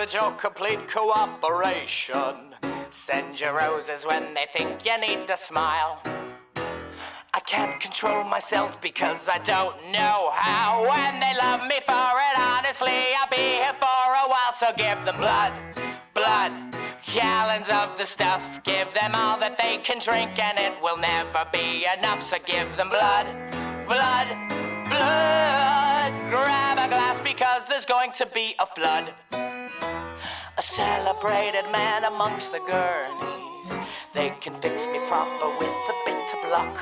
with your complete cooperation. Send your roses when they think you need to smile. I can't control myself because I don't know how. When they love me for it, honestly, I'll be here for a while. So give them blood, blood, gallons of the stuff. Give them all that they can drink and it will never be enough. So give them blood, blood, blood. Grab a glass because there's going to be a flood. A celebrated man amongst the gurneys. They can fix me proper with a bit of luck.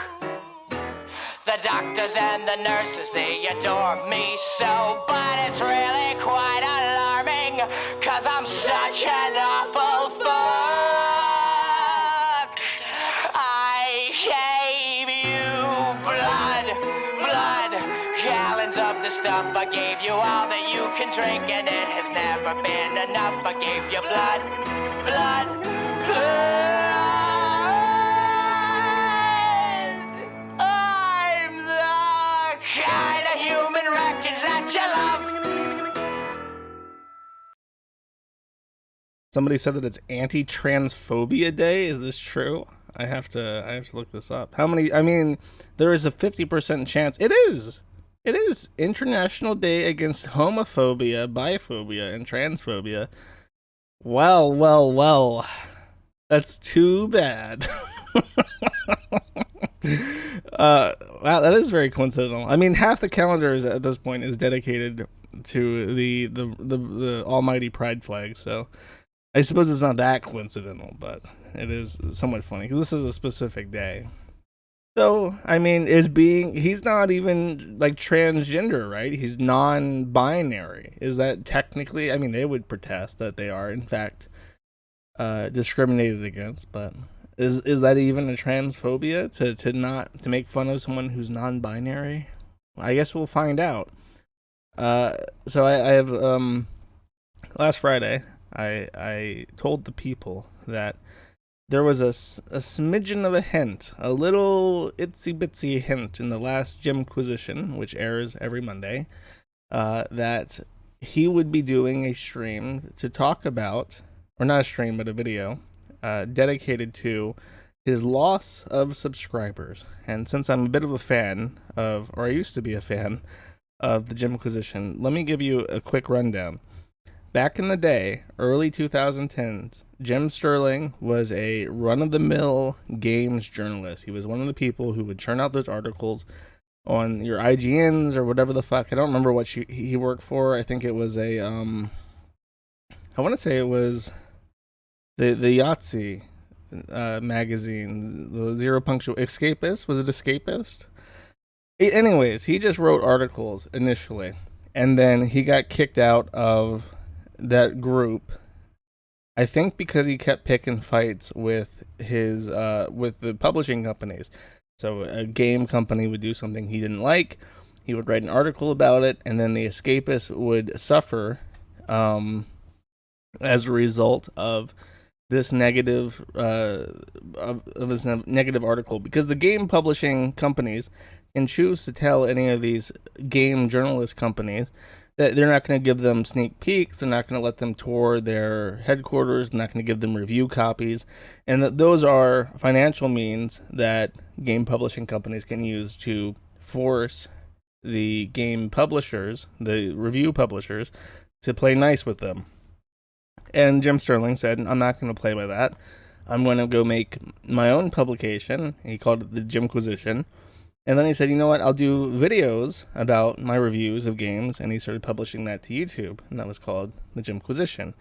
The doctors and the nurses, they adore me so, but it's really quite alarming, 'cause I'm such an awful fuck. I gave you blood, blood, gallons of the stuff. I gave you all that you can drink, and it has never been enough. I gave you blood, blood, blood. Kind of human wreckage that you love. Somebody said that it's anti-transphobia day. Is this true? I have to look this up. How many? I mean, there is a 50% chance. It is International Day Against Homophobia, Biphobia, and Transphobia. Well. That's too bad. Wow, that is very coincidental. I mean, half the calendar is, at this point, is dedicated to the almighty pride flag. So I suppose it's not that coincidental, but it is somewhat funny because this is a specific day. So I mean, he's not even like transgender, right? He's non-binary. Is that technically? I mean, they would protest that they are in fact discriminated against, but. Is that even a transphobia to make fun of someone who's non-binary? I guess we'll find out. So I have last Friday I told the people that there was a smidgen of a hint, a little itsy bitsy hint in the last Jimquisition, which airs every Monday, that he would be doing a stream to talk about, or not a stream but a video. Dedicated to his loss of subscribers. And since I'm a bit of a fan of, or I used to be a fan of the Jimquisition, let me give you a quick rundown. Back in the day, early 2010s, Jim Sterling was a run-of-the-mill games journalist. He was one of the people who would churn out those articles on your IGNs or whatever the fuck. I don't remember what he worked for. I think it was I want to say it was the Yahtzee magazine, the Zero Punctual Escapist. Was it Escapist? Anyways, he just wrote articles initially, and then he got kicked out of that group. I think because he kept picking fights with his with the publishing companies. So a game company would do something he didn't like, he would write an article about it, and then the Escapist would suffer as a result of this negative negative article, because the game publishing companies can choose to tell any of these game journalist companies that they're not going to give them sneak peeks, they're not going to let them tour their headquarters, they're not going to give them review copies, and that those are financial means that game publishing companies can use to force the game publishers, the review publishers, to play nice with them. And Jim Sterling said, I'm not going to play by that. I'm going to go make my own publication. He called it the Jimquisition. And then he said, you know what, I'll do videos about my reviews of games. And he started publishing that to YouTube. And that was called the Jimquisition.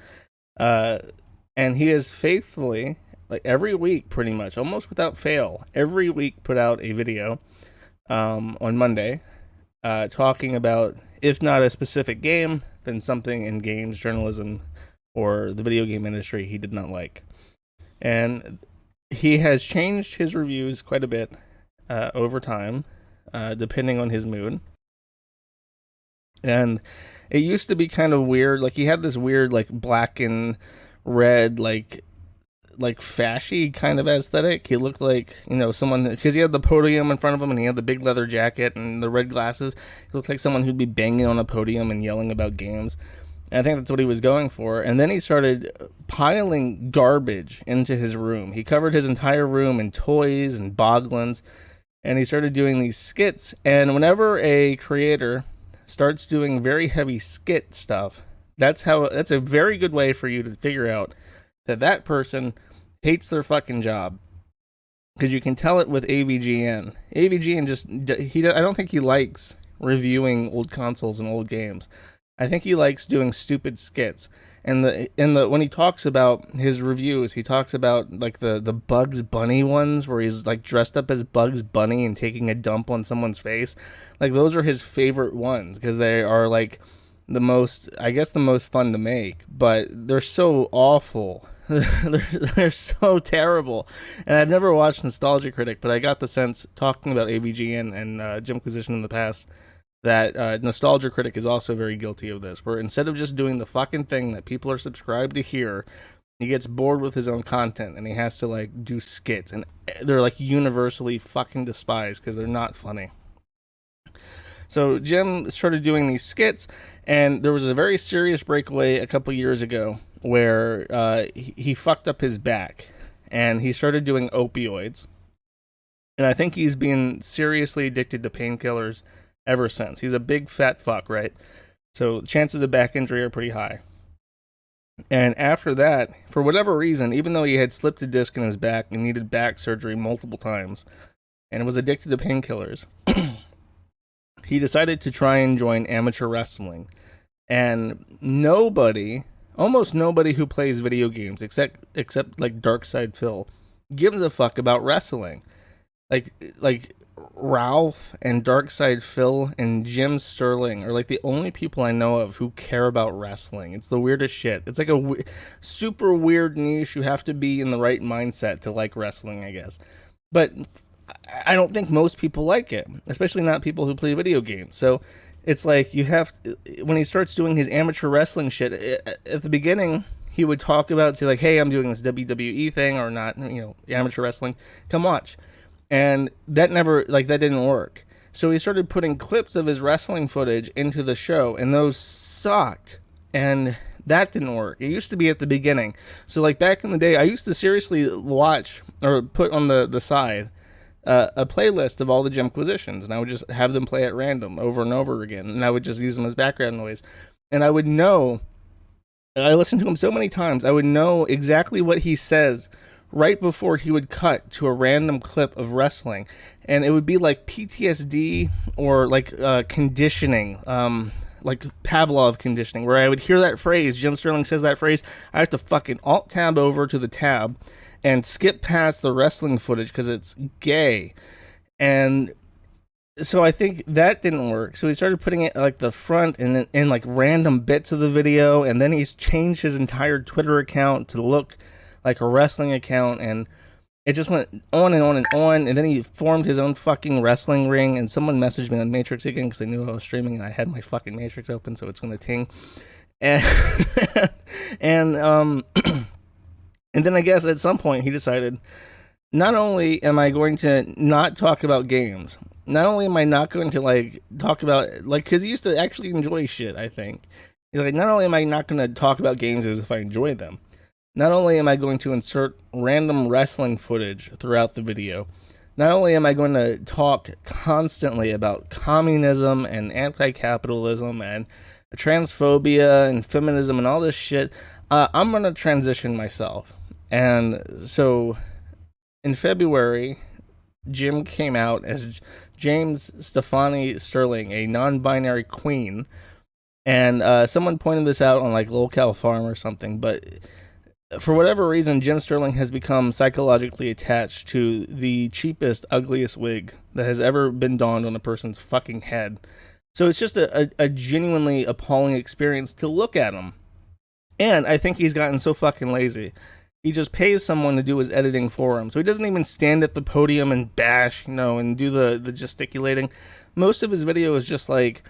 And he has faithfully, like every week pretty much, almost without fail, every week put out a video on Monday talking about, if not a specific game, then something in games journalism or the video game industry he did not like. And he has changed his reviews quite a bit over time, depending on his mood. And it used to be kind of weird, like he had this weird like black and red like fashy kind of aesthetic. He looked like, you know, someone, because he had the podium in front of him and he had the big leather jacket and the red glasses. He looked like someone who'd be banging on a podium and yelling about games. And I think that's what he was going for. And then he started piling garbage into his room. He covered his entire room in toys and boglins, and he started doing these skits. And whenever a creator starts doing very heavy skit stuff, that's a very good way for you to figure out that person hates their fucking job. Because you can tell it with AVGN. AVGN I don't think he likes reviewing old consoles and old games. I think he likes doing stupid skits. And when he talks about his reviews, he talks about like the Bugs Bunny ones where he's like dressed up as Bugs Bunny and taking a dump on someone's face. Like those are his favorite ones because they are like the most fun to make, but they're so awful. they're so terrible. And I've never watched Nostalgia Critic, but I got the sense talking about AVGN and Jimquisition in the past that Nostalgia Critic is also very guilty of this, where instead of just doing the fucking thing that people are subscribed to hear, he gets bored with his own content and he has to like do skits, and they're like universally fucking despised because they're not funny. So Jim started doing these skits, and there was a very serious breakaway a couple years ago where he fucked up his back and he started doing opioids, and I think he's been seriously addicted to painkillers ever since. He's a big fat fuck, right? So the chances of back injury are pretty high. And after that, for whatever reason, even though he had slipped a disc in his back and needed back surgery multiple times and was addicted to painkillers, he decided to try and join amateur wrestling. And almost nobody who plays video games, except like Darkside Phil, gives a fuck about wrestling. Like Ralph and Darkside Phil and Jim Sterling are like the only people I know of who care about wrestling. It's the weirdest shit. It's like a super weird niche. You have to be in the right mindset to like wrestling, I guess. But I don't think most people like it, especially not people who play video games. So it's like when he starts doing his amateur wrestling shit, at the beginning, he would talk about, say like, hey, I'm doing this WWE thing or not, amateur wrestling, come watch. And that didn't work. So he started putting clips of his wrestling footage into the show, and those sucked. And that didn't work. It used to be at the beginning. So like back in the day, I used to seriously watch or put on the side a playlist of all the Jimquisitions, and I would just have them play at random over and over again, and I would just use them as background noise. And I listened to him so many times, I would know exactly what he says right before he would cut to a random clip of wrestling. And it would be like PTSD or like conditioning, like Pavlov conditioning, where I would hear that phrase, Jim Sterling says that phrase, I have to fucking alt-tab over to the tab and skip past the wrestling footage because it's gay. And so I think that didn't work. So he started putting it like the front and in like random bits of the video, and then he's changed his entire Twitter account to look like a wrestling account, and it just went on and on and on. And then he formed his own fucking wrestling ring, and someone messaged me on Matrix again because they knew I was streaming and I had my fucking Matrix open, so it's going to ting. And and then I guess at some point he decided, not only am I going to not talk about games, not only am I not going to like talk about like, because he used to actually enjoy shit, I think. He's like, not only am I not going to talk about games as if I enjoy them, not only am I going to insert random wrestling footage throughout the video, not only am I going to talk constantly about communism and anti-capitalism and transphobia and feminism and all this shit, I'm going to transition myself. And so in February, Jim came out as James Stefani Sterling, a non-binary queen. And someone pointed this out on like Lolcow Farm or something, but for whatever reason, Jim Sterling has become psychologically attached to the cheapest, ugliest wig that has ever been donned on a person's fucking head. So it's just a genuinely appalling experience to look at him. And I think he's gotten so fucking lazy. He just pays someone to do his editing for him. So he doesn't even stand at the podium and bash, and do the gesticulating. Most of his video is just like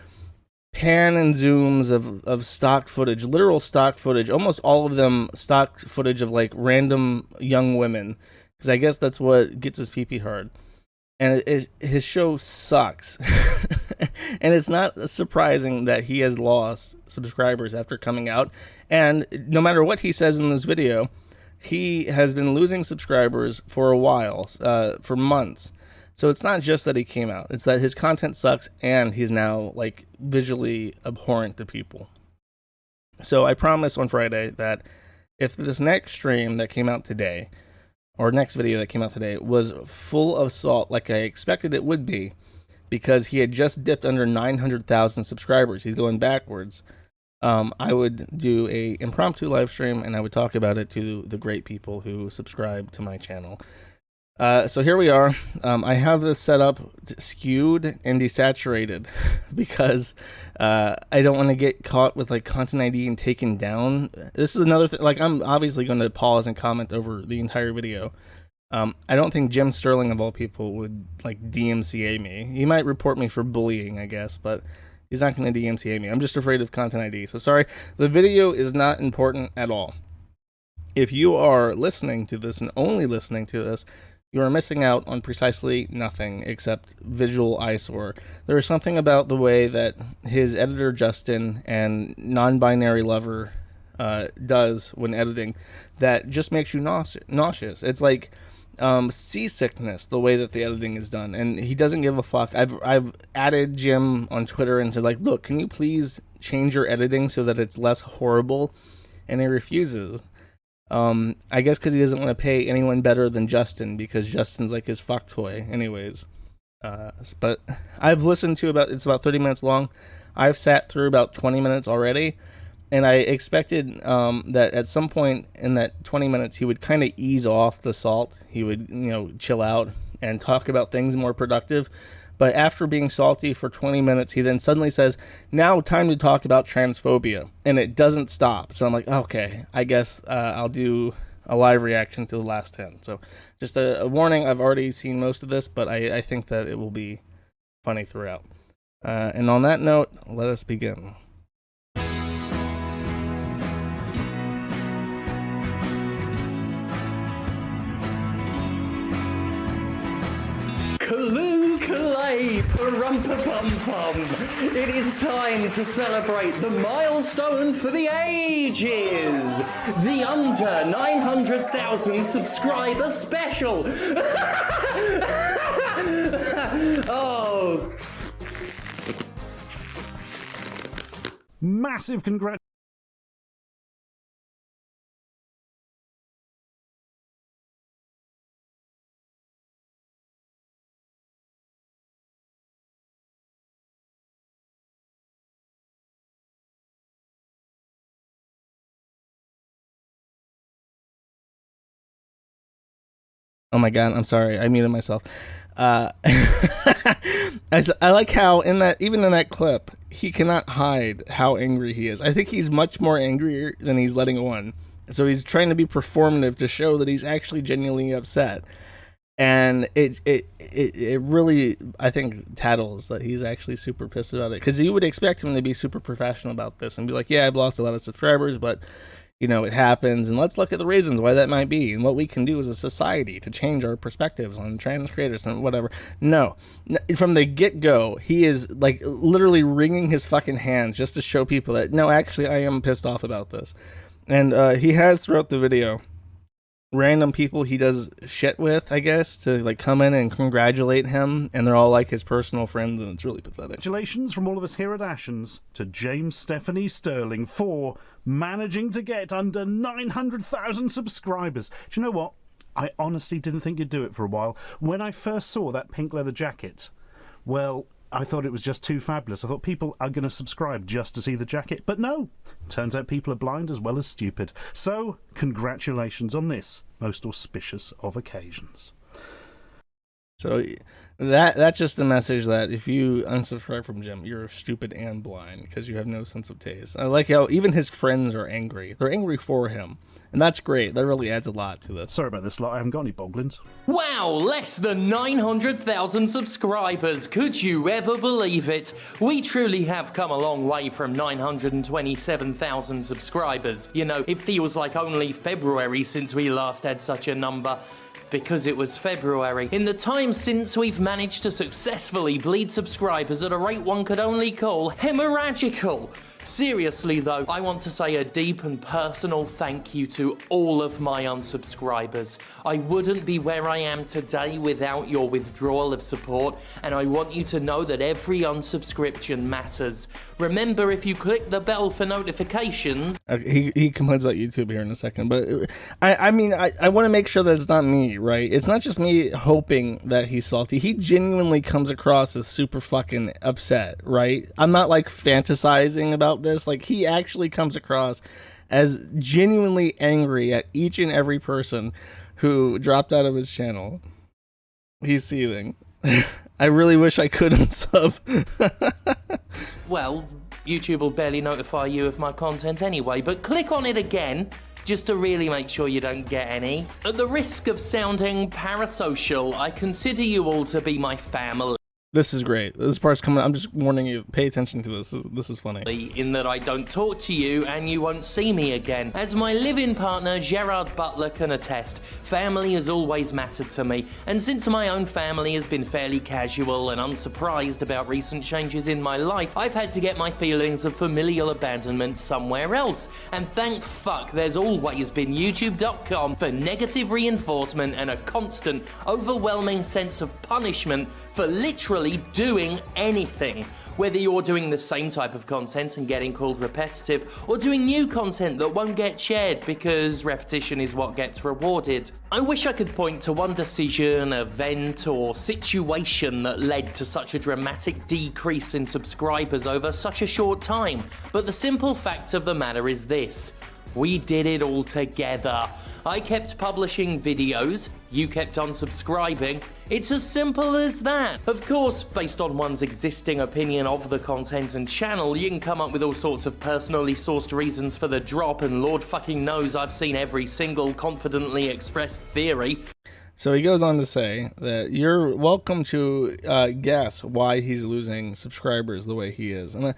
pan and zooms of stock footage, literal stock footage, almost all of them stock footage of like random young women, because I guess that's what gets his pee-pee hard. And his show sucks. And it's not surprising that he has lost subscribers after coming out. And no matter what he says in this video, he has been losing subscribers for a while, for months. So it's not just that he came out, it's that his content sucks and he's now like visually abhorrent to people. So I promised on Friday that if this next stream that came out today, or next video that came out today, was full of salt like I expected it would be, because he had just dipped under 900,000 subscribers, he's going backwards, I would do a impromptu live stream and I would talk about it to the great people who subscribe to my channel. So here we are. I have this set up skewed and desaturated because I don't want to get caught with like content ID and taken down. This is another thing. Like, I'm obviously going to pause and comment over the entire video. I don't think Jim Sterling of all people would like DMCA me. He might report me for bullying, I guess, but he's not going to DMCA me. I'm just afraid of content ID. So sorry, the video is not important at all. If you are listening to this and only listening to this, you are missing out on precisely nothing except visual eyesore. There is something about the way that his editor Justin and non-binary lover does when editing that just makes you nauseous. It's like seasickness, the way that the editing is done, and he doesn't give a fuck. I've added Jim on Twitter and said, like, look, can you please change your editing so that it's less horrible? And he refuses. I guess because he doesn't want to pay anyone better than Justin, because Justin's like his fuck toy anyways. But I've listened to it's about 30 minutes long. I've sat through about 20 minutes already, and I expected that at some point in that 20 minutes he would kind of ease off the salt. He would, chill out and talk about things more productive. But after being salty for 20 minutes, he then suddenly says, now time to talk about transphobia. And it doesn't stop. So I'm like, okay, I guess I'll do a live reaction to the last 10. So just a warning, I've already seen most of this, but I think that it will be funny throughout. And on that note, let us begin. Pum. It is time to celebrate the milestone for the ages, the under 900,000 subscriber special. Oh, massive congratulations. Oh my god, I'm sorry, I muted myself. I like how even in that clip, he cannot hide how angry he is. I think he's much more angry than he's letting on. So he's trying to be performative to show that he's actually genuinely upset. And it really, I think, tattles that he's actually super pissed about it. Because you would expect him to be super professional about this and be like, yeah, I've lost a lot of subscribers, but it happens, and let's look at the reasons why that might be, and what we can do as a society to change our perspectives on trans creators and whatever. No, from the get-go, he is like literally wringing his fucking hands just to show people that, no, actually, I am pissed off about this. And he has, throughout the video, random people he does shit with, I guess, to like come in and congratulate him, and they're all like his personal friends, and it's really pathetic. Congratulations from all of us here at Ashens to James Stephanie Sterling for managing to get under 900,000 subscribers. Do you know what? I honestly didn't think you'd do it for a while. When I first saw that pink leather jacket, well, I thought it was just too fabulous. I thought people are going to subscribe just to see the jacket. But no, turns out people are blind as well as stupid. So, congratulations on this most auspicious of occasions. So that's just the message that if you unsubscribe from Jim, you're stupid and blind because you have no sense of taste. I like how even his friends are angry. They're angry for him. And that's great. That really adds a lot to this. Sorry about this lot. I haven't got any boglins. Wow, less than 900,000 subscribers. Could you ever believe it? We truly have come a long way from 927,000 subscribers. It feels like only February since we last had such a number. because it was February. In the time since, we've managed to successfully bleed subscribers at a rate one could only call hemorrhagical. Seriously though, I want to say a deep and personal thank you to all of my unsubscribers. I wouldn't be where I am today without your withdrawal of support, and I want you to know that every unsubscription matters. Remember, if you click the bell for notifications... He complains about YouTube here in a second, but I mean, I want to make sure that it's not me, right? It's not just me hoping that he's salty. He genuinely comes across as super fucking upset, right? I'm not like fantasizing about this. Like, he actually comes across as genuinely angry at each and every person who dropped out of his channel. He's seething. I really wish I could unsub. Well, YouTube will barely notify you of my content anyway, but click on it again just to really make sure you don't get any. At the risk of sounding parasocial, I consider you all to be my family. This is great. This part's coming. I'm just warning you. Pay attention to this. This is funny. In that I don't talk to you and you won't see me again. As my live-in partner Gerard Butler can attest, family has always mattered to me. And since my own family has been fairly casual and unsurprised about recent changes in my life, I've had to get my feelings of familial abandonment somewhere else. And thank fuck there's always been YouTube.com for negative reinforcement and a constant, overwhelming sense of punishment for literally doing anything. Whether you're doing the same type of content and getting called repetitive, or doing new content that won't get shared because repetition is what gets rewarded. I wish I could point to one decision, event, or situation that led to such a dramatic decrease in subscribers over such a short time, but the simple fact of the matter is this: we did it all together. I kept publishing videos, you kept unsubscribing. It's as simple as that. Of course, based on one's existing opinion of the content and channel, you can come up with all sorts of personally sourced reasons for the drop, and Lord fucking knows I've seen every single confidently expressed theory. So he goes on to say that you're welcome to guess why he's losing subscribers the way he is. And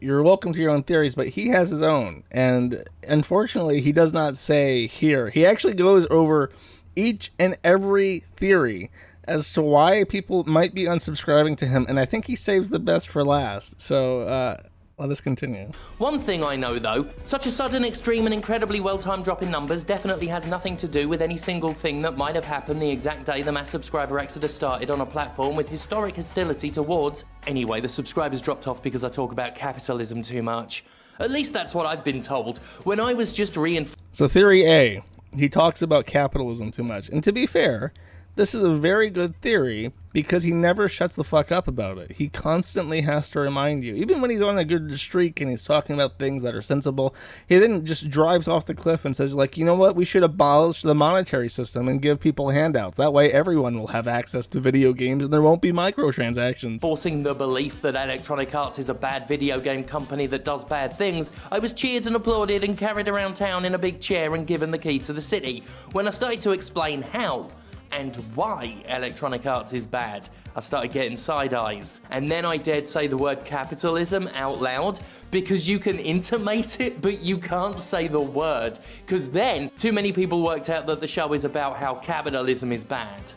you're welcome to your own theories, but he has his own. And unfortunately, he does not say here. He actually goes over each and every theory as to why people might be unsubscribing to him. And I think he saves the best for last. So let us continue. One thing I know though, such a sudden, extreme and incredibly well-timed drop in numbers definitely has nothing to do with any single thing that might have happened the exact day the mass subscriber exodus started on a platform with historic hostility towards... Anyway, the subscribers dropped off because I talk about capitalism too much. At least that's what I've been told. When I was just So theory A, he talks about capitalism too much. And to be fair, this is a very good theory because he never shuts the fuck up about it. He constantly has to remind you. Even when he's on a good streak and he's talking about things that are sensible, he then just drives off the cliff and says, like, you know what? We should abolish the monetary system and give people handouts. That way everyone will have access to video games and there won't be microtransactions. Forcing the belief that Electronic Arts is a bad video game company that does bad things, I was cheered and applauded and carried around town in a big chair and given the key to the city. When I started to explain how and why Electronic Arts is bad, I started getting side eyes. And then I dared say the word capitalism out loud, because you can intimate it, but you can't say the word. Because then, too many people worked out that the show is about how capitalism is bad.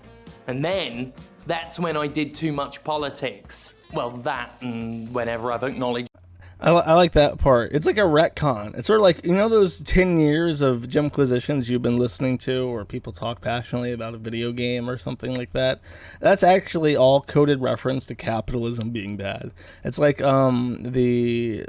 And then, that's when I did too much politics. Well, that and whenever I've acknowledged... I like that part. It's like a retcon. It's sort of like, you know, those 10 years of Jimquisitions you've been listening to, or people talk passionately about a video game or something like that. That's actually all coded reference to capitalism being bad. It's like the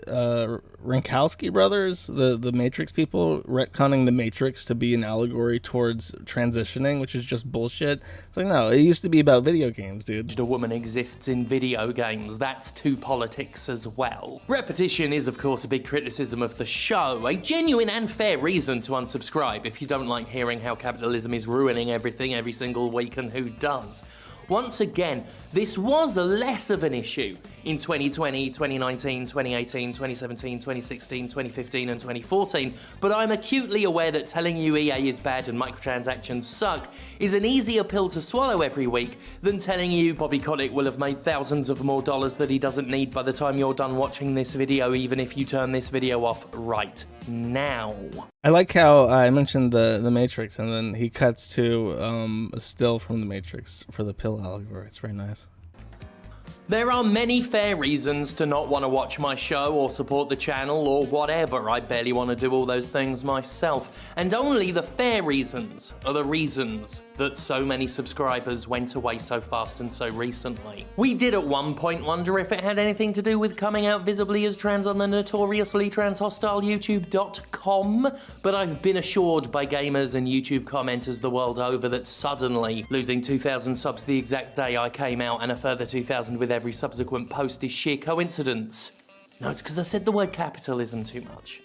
Rinkowski brothers, the Matrix people, retconning the Matrix to be an allegory towards transitioning, which is just bullshit. It's like, no, it used to be about video games, dude. A woman exists in video games. That's to politics as well. Repetition is, of course, a big criticism of the show, a genuine and fair reason to unsubscribe if you don't like hearing how capitalism is ruining everything every single week, and who does. Once again, this was less of an issue in 2020, 2019, 2018, 2017, 2016, 2015 and 2014, but I'm acutely aware that telling you EA is bad and microtransactions suck is an easier pill to swallow every week than telling you Bobby Kotick will have made thousands of more dollars that he doesn't need by the time you're done watching this video, even if you turn this video off right now. I like how I mentioned the Matrix, and then he cuts to a still from the Matrix for the pill allegory. It's very nice. There are many fair reasons to not want to watch my show or support the channel or whatever. I barely want to do all those things myself. And only the fair reasons are the reasons that so many subscribers went away so fast and so recently. We did at one point wonder if it had anything to do with coming out visibly as trans on the notoriously trans-hostile YouTube.com, but I've been assured by gamers and YouTube commenters the world over that suddenly losing 2,000 subs the exact day I came out and a further 2,000 with every subsequent post is sheer coincidence. No, it's because I said the word capitalism too much.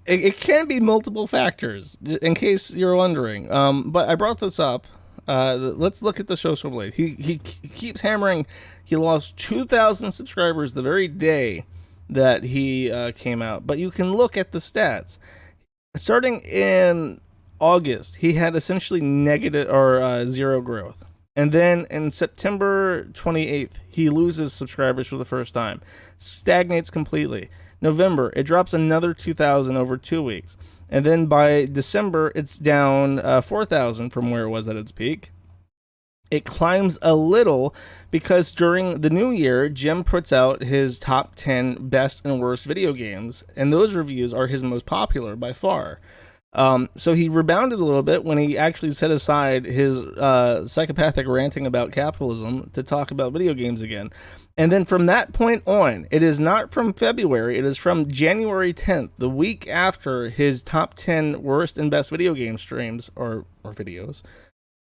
It can be multiple factors, in case you're wondering. But I brought this up. Let's look at the social blade. He keeps hammering. He lost 2,000 subscribers the very day that he came out. But you can look at the stats. Starting in August, he had essentially negative or zero growth. And then in September 28th, he loses subscribers for the first time. Stagnates completely. November, it drops another 2,000 over 2 weeks. And then by December, it's down 4,000 from where it was at its peak. It climbs a little because during the new year, Jim puts out his top 10 best and worst video games. And those reviews are his most popular by far. So he rebounded a little bit when he actually set aside his psychopathic ranting about capitalism to talk about video games again. And then from that point on, it is not from February, it is from January 10th, the week after his top 10 worst and best video game streams or videos,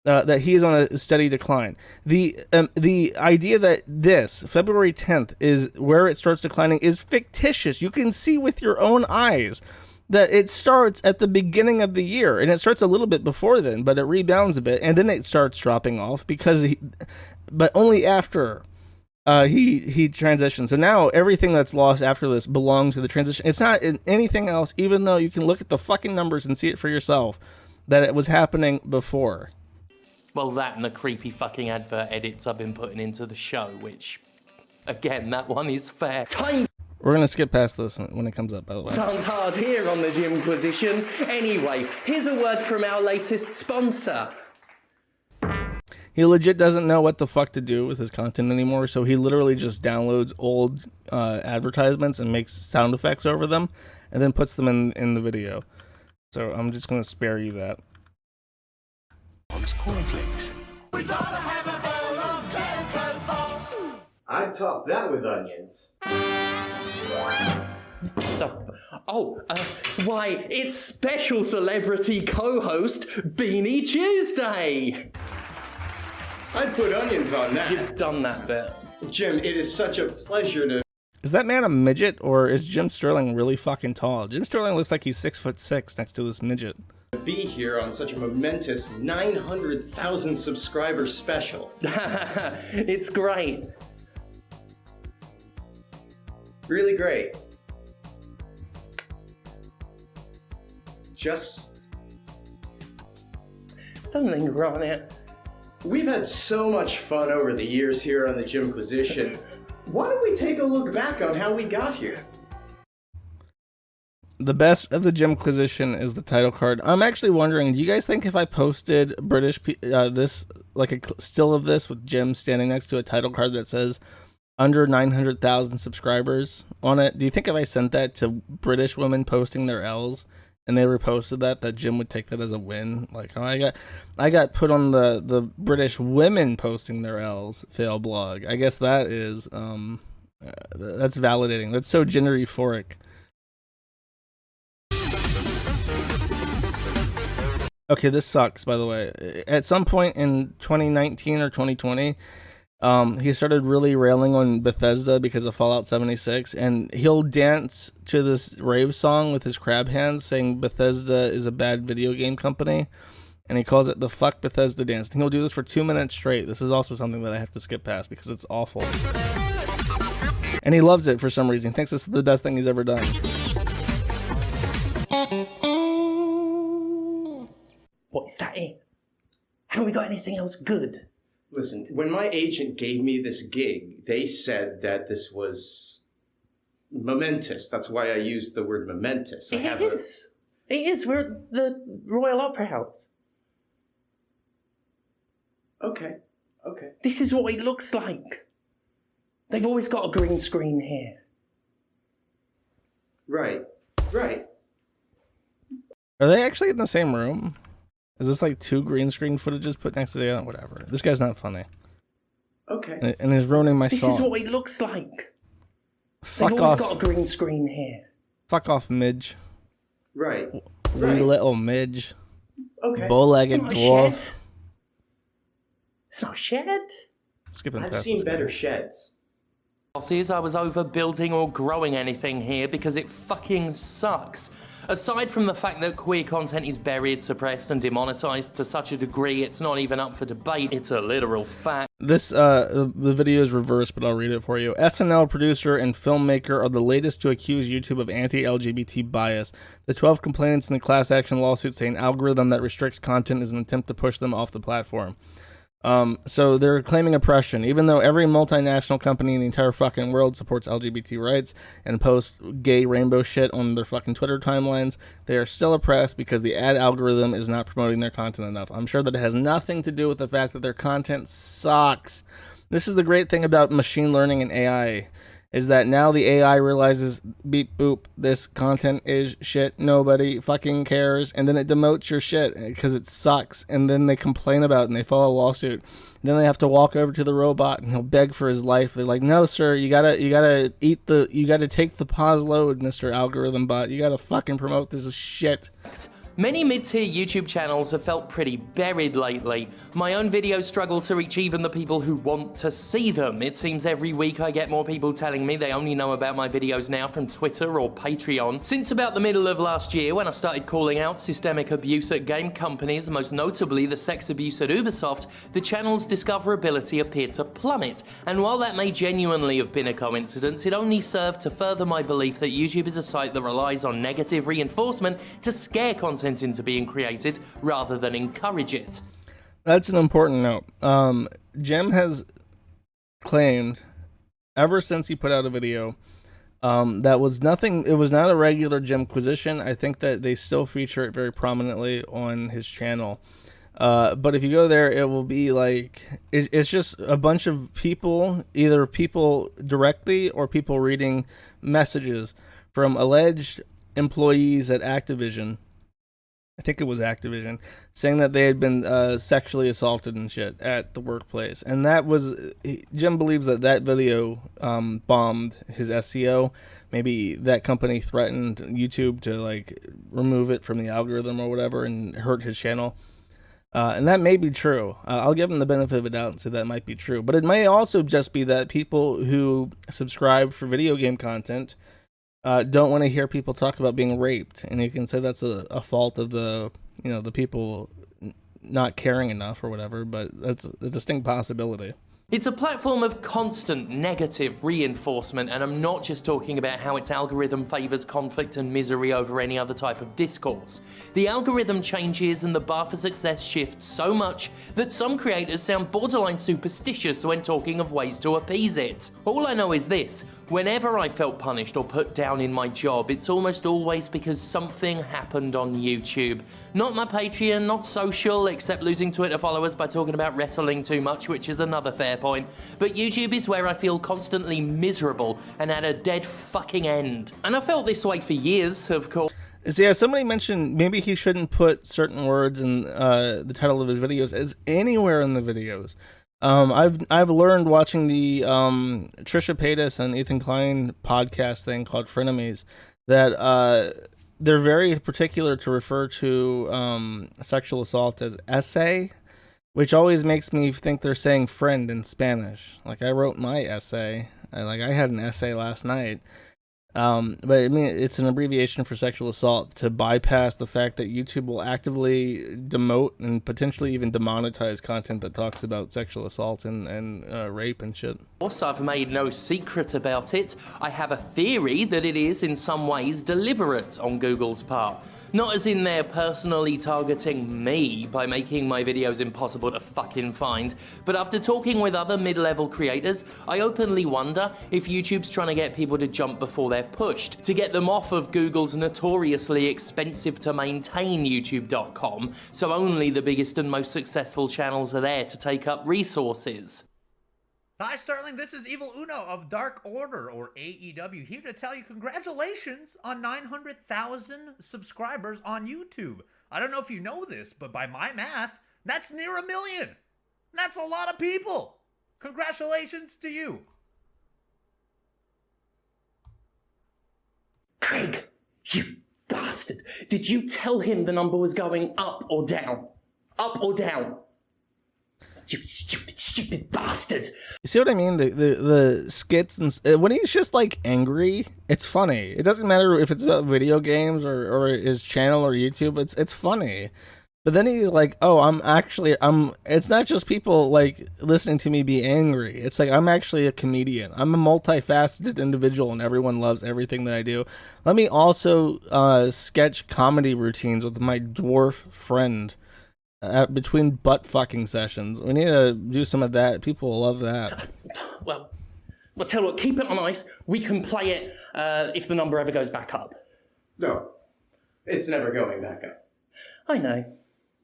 that he is on a steady decline. The idea that this February 10th is where it starts declining is fictitious. You can see with your own eyes that it starts at the beginning of the year, and it starts a little bit before then, but it rebounds a bit, and then it starts dropping off but only after he transitions. So now everything that's lost after this belongs to the transition. It's not in anything else, even though you can look at the fucking numbers and see it for yourself that it was happening before. Well, that and the creepy fucking advert edits I've been putting into the show, which, again, that one is fair. We're going to skip past this when it comes up, by the way. Sounds hard here on the Gymquisition. Anyway, here's a word from our latest sponsor. He legit doesn't know what the fuck to do with his content anymore, so he literally just downloads old advertisements and makes sound effects over them, and then puts them in the video. So I'm just going to spare you that. Cornflakes. We gotta have a bowl of Cocoa Pops. I'd top that with onions. Why, it's special celebrity co-host Beanie Tuesday. I'd put onions on that. You've done that bit. Jim, it is such a pleasure to Is that man a midget, or is Jim Sterling really fucking tall? Jim Sterling looks like he's 6'6" next to this midget. be here on such a momentous 900,000 subscriber special. It's great. Really great. Just... Don't linger on it. We've had so much fun over the years here on the Gymquisition. Why don't we take a look back on how we got here? The best of the Gymquisition is the title card. I'm actually wondering, do you guys think if I posted this, like a still of this with Jim standing next to a title card that says under 900,000 subscribers on it, do you think if I sent that to British women posting their L's and they reposted that Jim would take that as a win? Like, oh, I got put on the British women posting their L's fail blog. I guess that is that's validating. That's so gender euphoric. Okay, this sucks, by the way. At some point in 2019 or 2020, he started really railing on Bethesda because of Fallout 76, and he'll dance to this rave song with his crab hands saying Bethesda is a bad video game company, and he calls it the Fuck Bethesda dance. And he'll do this for 2 minutes straight. This is also something that I have to skip past because it's awful. And he loves it for some reason. He thinks this is the best thing he's ever done. What's that in? Haven't we got anything else good? Listen, when my agent gave me this gig, they said that this was momentous. That's why I used the word momentous. It It is. We're at the Royal Opera House. Okay. Okay. This is what it looks like. They've always got a green screen here. Right. Right. Are they actually in the same room? Is this like two green screen footages put next to the other? Whatever. This guy's not funny. Okay. And he's ruining my This song. is what it looks like. Fuck They've always off. got a green screen here. Fuck off, Midge. Right. Wee Right. little Midge. Okay. Bow-legged It's not a dwarf. shed. It's not a shed. Skipping I've past seen this guy. better sheds. Bosses, I was overbuilding or growing anything here because it fucking sucks. Aside from the fact that queer content is buried, suppressed, and demonetized to such a degree it's not even up for debate, it's a literal fact. This, the video is reversed, but I'll read it for you. SNL producer and filmmaker are the latest to accuse YouTube of anti-LGBT bias. The 12 complainants in the class action lawsuit say an algorithm that restricts content is an attempt to push them off the platform. So they're claiming oppression, even though every multinational company in the entire fucking world supports LGBT rights and posts gay rainbow shit on their fucking Twitter timelines. They are still oppressed because the ad algorithm is not promoting their content enough. I'm sure that it has nothing to do with the fact that their content sucks. This is the great thing about machine learning and AI, is that now the AI realizes, beep boop, this content is shit, nobody fucking cares, and then it demotes your shit because it sucks, and then they complain about it and they file a lawsuit. And then they have to walk over to the robot and he'll beg for his life. They're like, no sir, you gotta take the pause load, Mr. Algorithm Bot. You gotta fucking promote this shit. Many mid-tier YouTube channels have felt pretty buried lately. My own videos struggle to reach even the people who want to see them. It seems every week I get more people telling me they only know about my videos now from Twitter or Patreon. Since about the middle of last year, when I started calling out systemic abuse at game companies, most notably the sex abuse at Ubisoft, the channel's discoverability appeared to plummet. And while that may genuinely have been a coincidence, it only served to further my belief that YouTube is a site that relies on negative reinforcement to scare content into being created rather than encourage it. That's an important note. Jim has claimed ever since he put out a video that was nothing, it was not a regular Jimquisition. I think that they still feature it very prominently on his channel. But if you go there, it will be like, it's just a bunch of people, either people directly or people reading messages from alleged employees at Activision. I think it was Activision, saying that they had been sexually assaulted and shit at the workplace. And that was, Jim believes that that video bombed his SEO. Maybe that company threatened YouTube to like remove it from the algorithm or whatever and hurt his channel. And that may be true. I'll give him the benefit of the doubt and say that might be true. But it may also just be that people who subscribe for video game content don't want to hear people talk about being raped, and you can say that's a fault of the the people not caring enough or whatever, but that's a distinct possibility. It's a platform of constant negative reinforcement, and I'm not just talking about how its algorithm favours conflict and misery over any other type of discourse. The algorithm changes and the bar for success shifts so much that some creators sound borderline superstitious when talking of ways to appease it. All I know is this: whenever I felt punished or put down in my job, it's almost always because something happened on YouTube. Not my Patreon, not social, except losing Twitter followers by talking about wrestling too much, which is another fair point. But YouTube is where I feel constantly miserable and at a dead fucking end. And I felt this way for years, of course. So yeah, somebody mentioned maybe he shouldn't put certain words in the title of his videos as anywhere in the videos. I've learned watching the Trisha Paytas and Ethan Klein podcast thing called Frenemies that they're very particular to refer to sexual assault as essay, which always makes me think they're saying friend in Spanish. Like, I wrote my essay. I had an essay last night. But I mean, it's an abbreviation for sexual assault to bypass the fact that YouTube will actively demote and potentially even demonetize content that talks about sexual assault and rape and shit. I've made no secret about it. I have a theory that it is in some ways deliberate on Google's part. Not as in they're personally targeting me by making my videos impossible to fucking find, but after talking with other mid-level creators, I openly wonder if YouTube's trying to get people to jump before their software pushed to get them off of Google's notoriously expensive to maintain YouTube.com, so only the biggest and most successful channels are there to take up resources. Hi Sterling, this is Evil Uno of Dark Order, or AEW, here to tell you congratulations on 900,000 subscribers on YouTube. I don't know if you know this, but by my math, that's near 1 million. That's a lot of people. Congratulations to you. Craig, you bastard. Did you tell him the number was going up or down? Up or down? You stupid bastard. You see what I mean? The skits and when he's just like angry, it's funny. It doesn't matter if it's about video games or his channel or YouTube. It's funny. But then he's like, "Oh, I'm it's not just people like listening to me be angry. It's like I'm actually a comedian. I'm a multifaceted individual, and everyone loves everything that I do. Let me also sketch comedy routines with my dwarf friend between butt fucking sessions. We need to do some of that. People will love that." Well, tell you what, keep it on ice. We can play it if the number ever goes back up. No, it's never going back up. I know.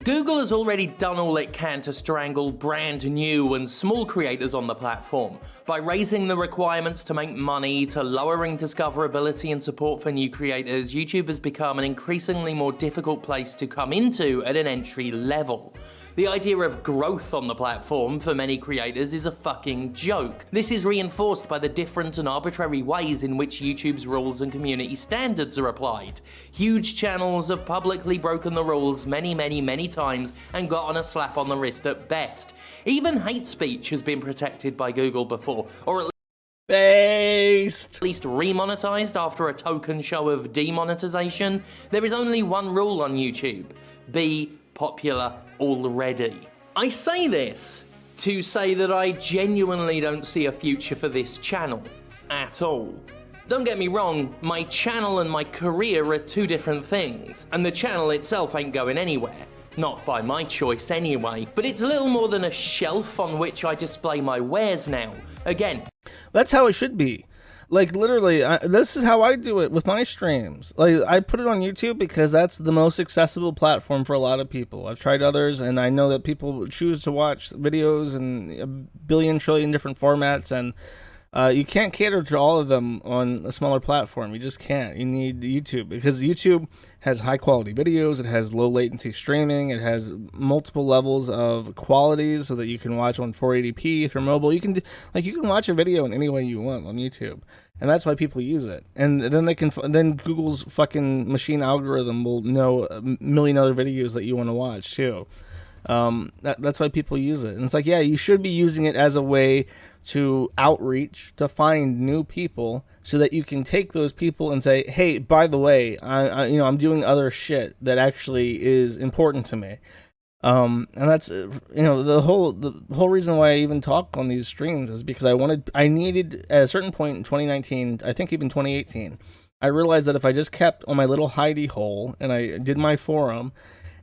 Google has already done all it can to strangle brand new and small creators on the platform. By raising the requirements to make money, to lowering discoverability and support for new creators, YouTube has become an increasingly more difficult place to come into at an entry level. The idea of growth on the platform for many creators is a fucking joke. This is reinforced by the different and arbitrary ways in which YouTube's rules and community standards are applied. Huge channels have publicly broken the rules many times and gotten a slap on the wrist at best. Even hate speech has been protected by Google before, or at least remonetized after a token show of demonetization. There is only one rule on YouTube: be popular already. I say this to say that I genuinely don't see a future for this channel at all. Don't get me wrong, my channel and my career are two different things, and the channel itself ain't going anywhere. Not by my choice anyway, but it's a little more than a shelf on which I display my wares now. Again, that's how it should be. Like, literally, this is how I do it with my streams. Like, I put it on YouTube because that's the most accessible platform for a lot of people. I've tried others, and I know that people choose to watch videos in a billion trillion different formats, and you can't cater to all of them on a smaller platform. You just can't. You need YouTube, because YouTube has high quality videos, it has low latency streaming, it has multiple levels of qualities so that you can watch on 480p if you're mobile. You can watch a video in any way you want on YouTube, and that's why people use it. And then then Google's fucking machine algorithm will know a million other videos that you want to watch too. That's why people use it. And it's like, yeah, you should be using it as a way to outreach, to find new people, so that you can take those people and say, hey, by the way, I'm doing other shit that actually is important to me. And that's, the whole reason why I even talk on these streams is because I needed, at a certain point in 2019, I think even 2018, I realized that if I just kept on my little hidey hole and I did my forum,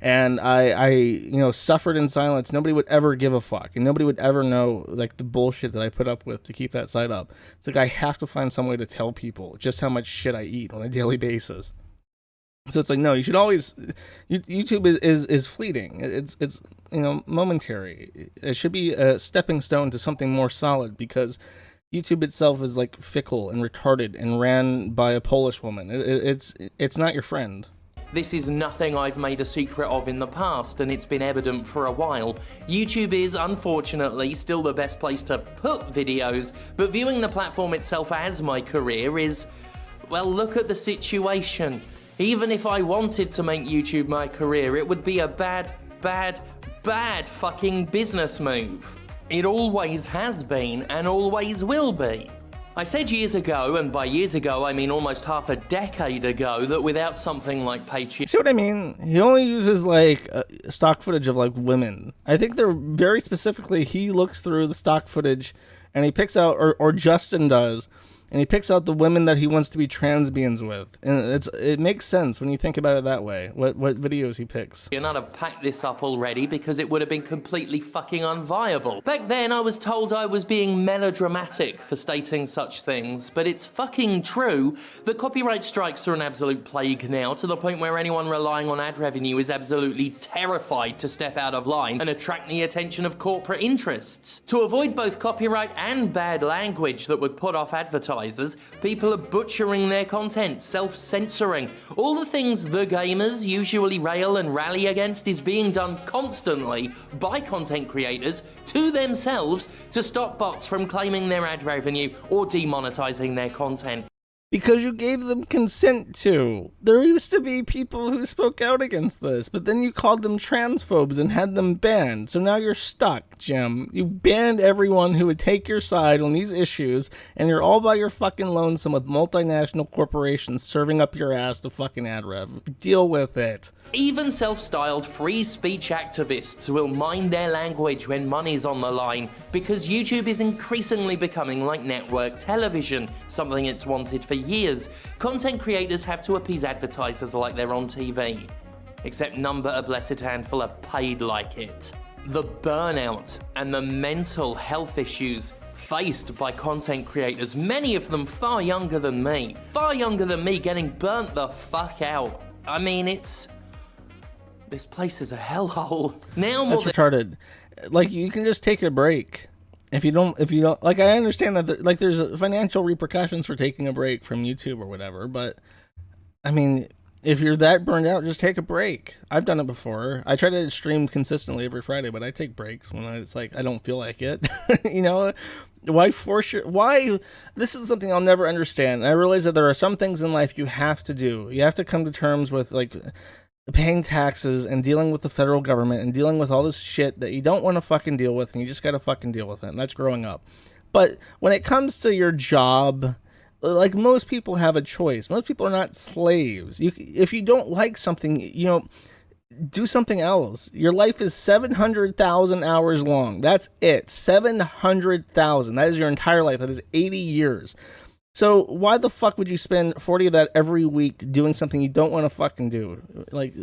and I suffered in silence, nobody would ever give a fuck, and nobody would ever know, like, the bullshit that I put up with to keep that site up. It's like I have to find some way to tell people just how much shit I eat on a daily basis. So it's like, no, you should always. YouTube is fleeting. It's momentary. It should be a stepping stone to something more solid, because YouTube itself is like fickle and retarded and ran by a Polish woman. It's not your friend. This is nothing I've made a secret of in the past, and it's been evident for a while. YouTube is, unfortunately, still the best place to put videos, but viewing the platform itself as my career is, well, look at the situation. Even if I wanted to make YouTube my career, it would be a bad fucking business move. It always has been, and always will be. I said years ago, and by years ago I mean almost half a decade ago, that without something like Patreon... See what I mean? He only uses, like, stock footage of, like, women. I think they're very specifically, he looks through the stock footage, and he picks out, or Justin does, and he picks out the women that he wants to be transbians with, and it makes sense when you think about it that way. What videos he picks. And I'd have packed this up already because it would have been completely fucking unviable. Back then, I was told I was being melodramatic for stating such things, but it's fucking true. The copyright strikes are an absolute plague now, to the point where anyone relying on ad revenue is absolutely terrified to step out of line and attract the attention of corporate interests. To avoid both copyright and bad language that would put off advertisers, people are butchering their content, self-censoring. All the things the gamers usually rail and rally against is being done constantly by content creators to themselves to stop bots from claiming their ad revenue or demonetizing their content. Because you gave them consent to. There used to be people who spoke out against this, but then you called them transphobes and had them banned. So now you're stuck, Jim. You banned everyone who would take your side on these issues, and you're all by your fucking lonesome with multinational corporations serving up your ass to fucking ad rev. Deal with it. Even self-styled free speech activists will mind their language when money's on the line, because YouTube is increasingly becoming like network television, something it's wanted for years. Content creators have to appease advertisers like they're on TV. Except none but a blessed handful are paid like it. The burnout and the mental health issues faced by content creators, many of them far younger than me, getting burnt the fuck out. I mean, this place is a hellhole. Now more That's retarded. Like, you can just take a break. If you don't, like, I understand that, like, there's financial repercussions for taking a break from YouTube or whatever, but, I mean, if you're that burned out, just take a break. I've done it before. I try to stream consistently every Friday, but I take breaks when it's like, I don't feel like it. You know? Why this is something I'll never understand. And I realize that there are some things in life you have to do. You have to come to terms with, like, paying taxes and dealing with the federal government and dealing with all this shit that you don't want to fucking deal with, and you just gotta fucking deal with it, and that's growing up. But when it comes to your job, like, most people have a choice. Most people are not slaves. If you don't like something, do something else. Your life is 700,000 hours long. That's it. 700,000. That is your entire life. That is 80 years. So why the fuck would you spend 40 of that every week doing something you don't want to fucking do? Like,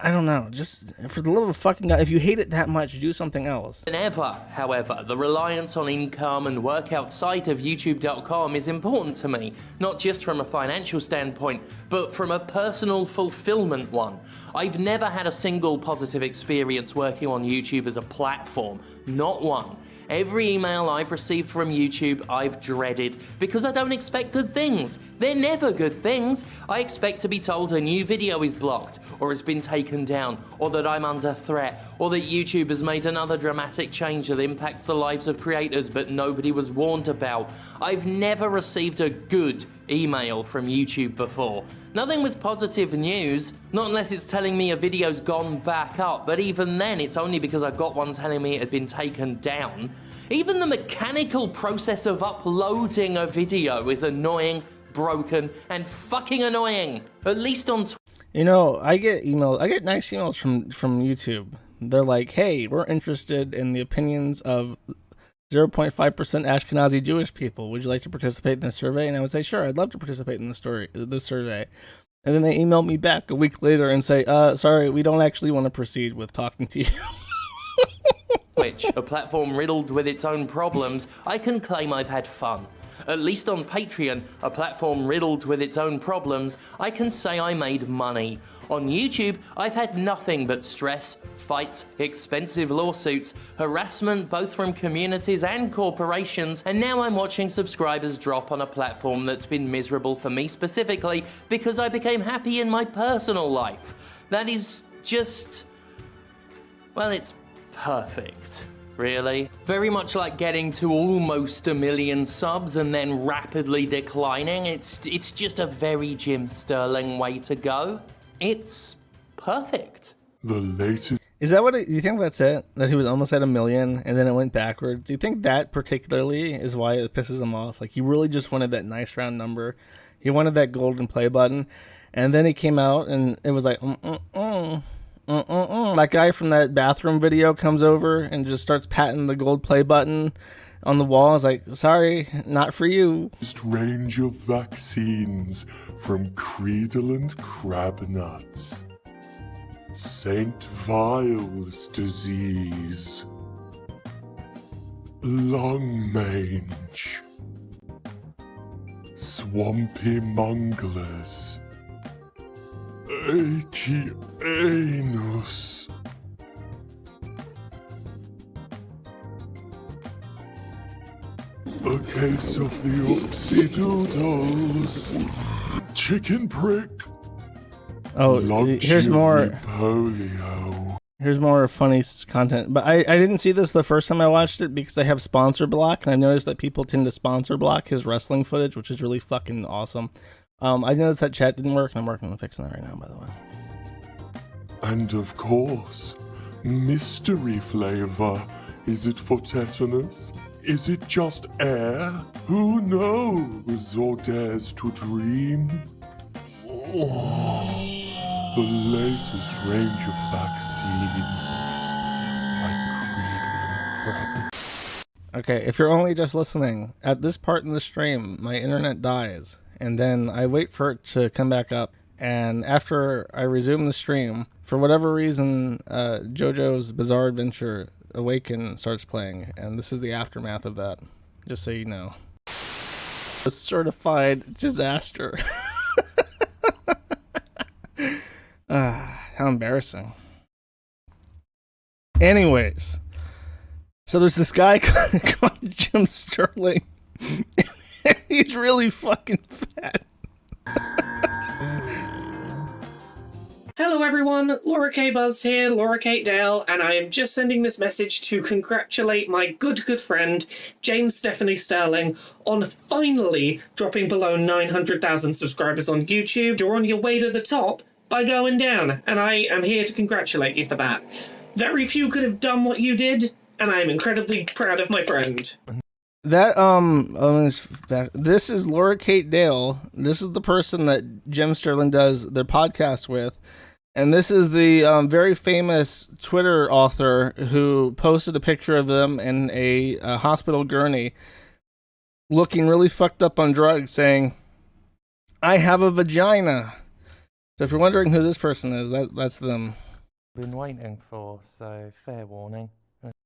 I don't know. Just for the love of fucking God, if you hate it that much, do something else. However, the reliance on income and work outside of YouTube.com is important to me, not just from a financial standpoint, but from a personal fulfillment one. I've never had a single positive experience working on YouTube as a platform, not one. Every email I've received from YouTube, I've dreaded, because I don't expect good things. They're never good things. I expect to be told a new video is blocked, or has been taken down, or that I'm under threat, or that YouTube has made another dramatic change that impacts the lives of creators but nobody was warned about. I've never received a good email from YouTube before. Nothing with positive news, not unless it's telling me a video's gone back up, but even then it's only because I got one telling me it had been taken down. Even the mechanical process of uploading a video is annoying, broken, and fucking annoying. At least on I get nice emails from YouTube. They're like, hey, we're interested in the opinions of 0.5% Ashkenazi Jewish people. Would you like to participate in this survey? And I would say, sure, I'd love to participate in this survey. And then they email me back a week later and say, sorry, we don't actually want to proceed with talking to you. Twitch, a platform riddled with its own problems, I can claim I've had fun. At least on Patreon, a platform riddled with its own problems, I can say I made money. On YouTube, I've had nothing but stress, fights, expensive lawsuits, harassment both from communities and corporations, and now I'm watching subscribers drop on a platform that's been miserable for me specifically because I became happy in my personal life. That is just... well, it's perfect. Really? Very much like getting to almost 1 million subs and then rapidly declining. It's just a very Jim Sterling way to go. It's perfect. The latest. Is that do you think that's it? That he was almost at 1 million and then it went backwards? Do you think that particularly is why it pisses him off? Like, he really just wanted that nice round number. He wanted that golden play button. And then he came out and it was like, That guy from that bathroom video comes over and just starts patting the gold play button. on the wall. I was like, sorry, not for you. Range of vaccines from Cradle and Crabnuts. St. Vile's disease. Lung mange. Swampy munglers. Achy anus. A case of the oopsie doodles. Chicken prick. Oh, here's more. Polio. Here's more funny content. But I didn't see this the first time I watched it because I have sponsor block, and I noticed that people tend to sponsor block his wrestling footage, which is really fucking awesome. I noticed that chat didn't work, and I'm working on fixing that right now, by the way. And of course, mystery flavor. Is it for tetanus? Is it just air? Who knows or dares to dream? The latest range of vaccines, like Cradle and Crab. Okay, if you're only just listening, at this part in the stream, my internet dies, and then I wait for it to come back up, and after I resume the stream, for whatever reason, JoJo's Bizarre Adventure Awaken starts playing, and this is the aftermath of that, just so you know. A certified disaster. How embarrassing. Anyways, so there's this guy called Jim Sterling. He's really fucking fat. Hello everyone, Laura K. Buzz here, Laura Kate Dale, and I am just sending this message to congratulate my good friend, James Stephanie Sterling, on finally dropping below 900,000 subscribers on YouTube. You're on your way to the top by going down, and I am here to congratulate you for that. Very few could have done what you did, and I am incredibly proud of my friend. That, this is Laura Kate Dale. This is the person that Jim Sterling does their podcast with. And this is the very famous Twitter author who posted a picture of them in a hospital gurney looking really fucked up on drugs saying, I have a vagina. So if you're wondering who this person is, that's them. Been waiting for, so fair warning.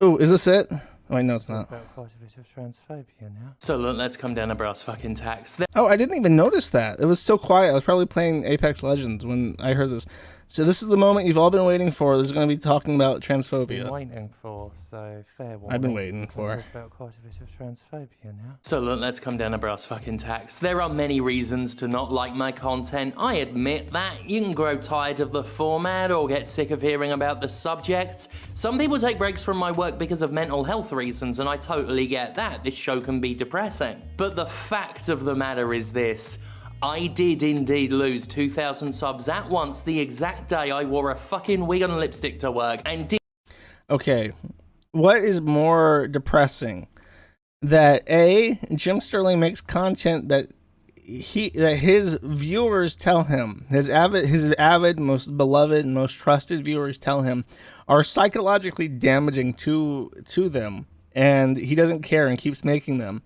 Oh, is this it? Oh, wait, no, it's not. Quite a bit of transphobia now. So look, let's come down to brass fucking tacks. Oh, I didn't even notice that. It was so quiet. I was probably playing Apex Legends when I heard this. So this is the moment you've all been waiting for. This is going to be talking about transphobia. Been waiting for, so fair warning. I've been waiting for. Quite a bit of transphobia now. So look, let's come down to brass fucking tacks. There are many reasons to not like my content. I admit that. You can grow tired of the format or get sick of hearing about the subjects. Some people take breaks from my work because of mental health reasons, and I totally get that. This show can be depressing. But the fact of the matter is this. I did indeed lose 2,000 subs at once the exact day I wore a fucking wig and lipstick to work and did. Okay, what is more depressing? That A, Jim Sterling makes content that his viewers tell him, his avid, most beloved, most trusted viewers tell him are psychologically damaging to them, and he doesn't care and keeps making them.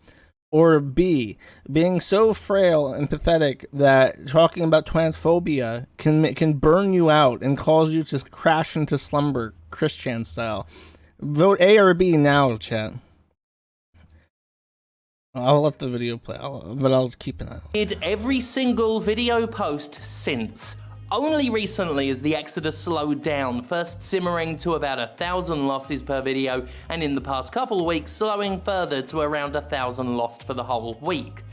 Or B, being so frail and pathetic that talking about transphobia can burn you out and cause you to crash into slumber, Christian style. Vote A or B now, chat. I'll let the video play, but I'll keep it on. Did every single video post since. Only recently has the exodus slowed down, first simmering to about 1,000 losses per video, and in the past couple of weeks slowing further to around 1,000 lost for the whole week.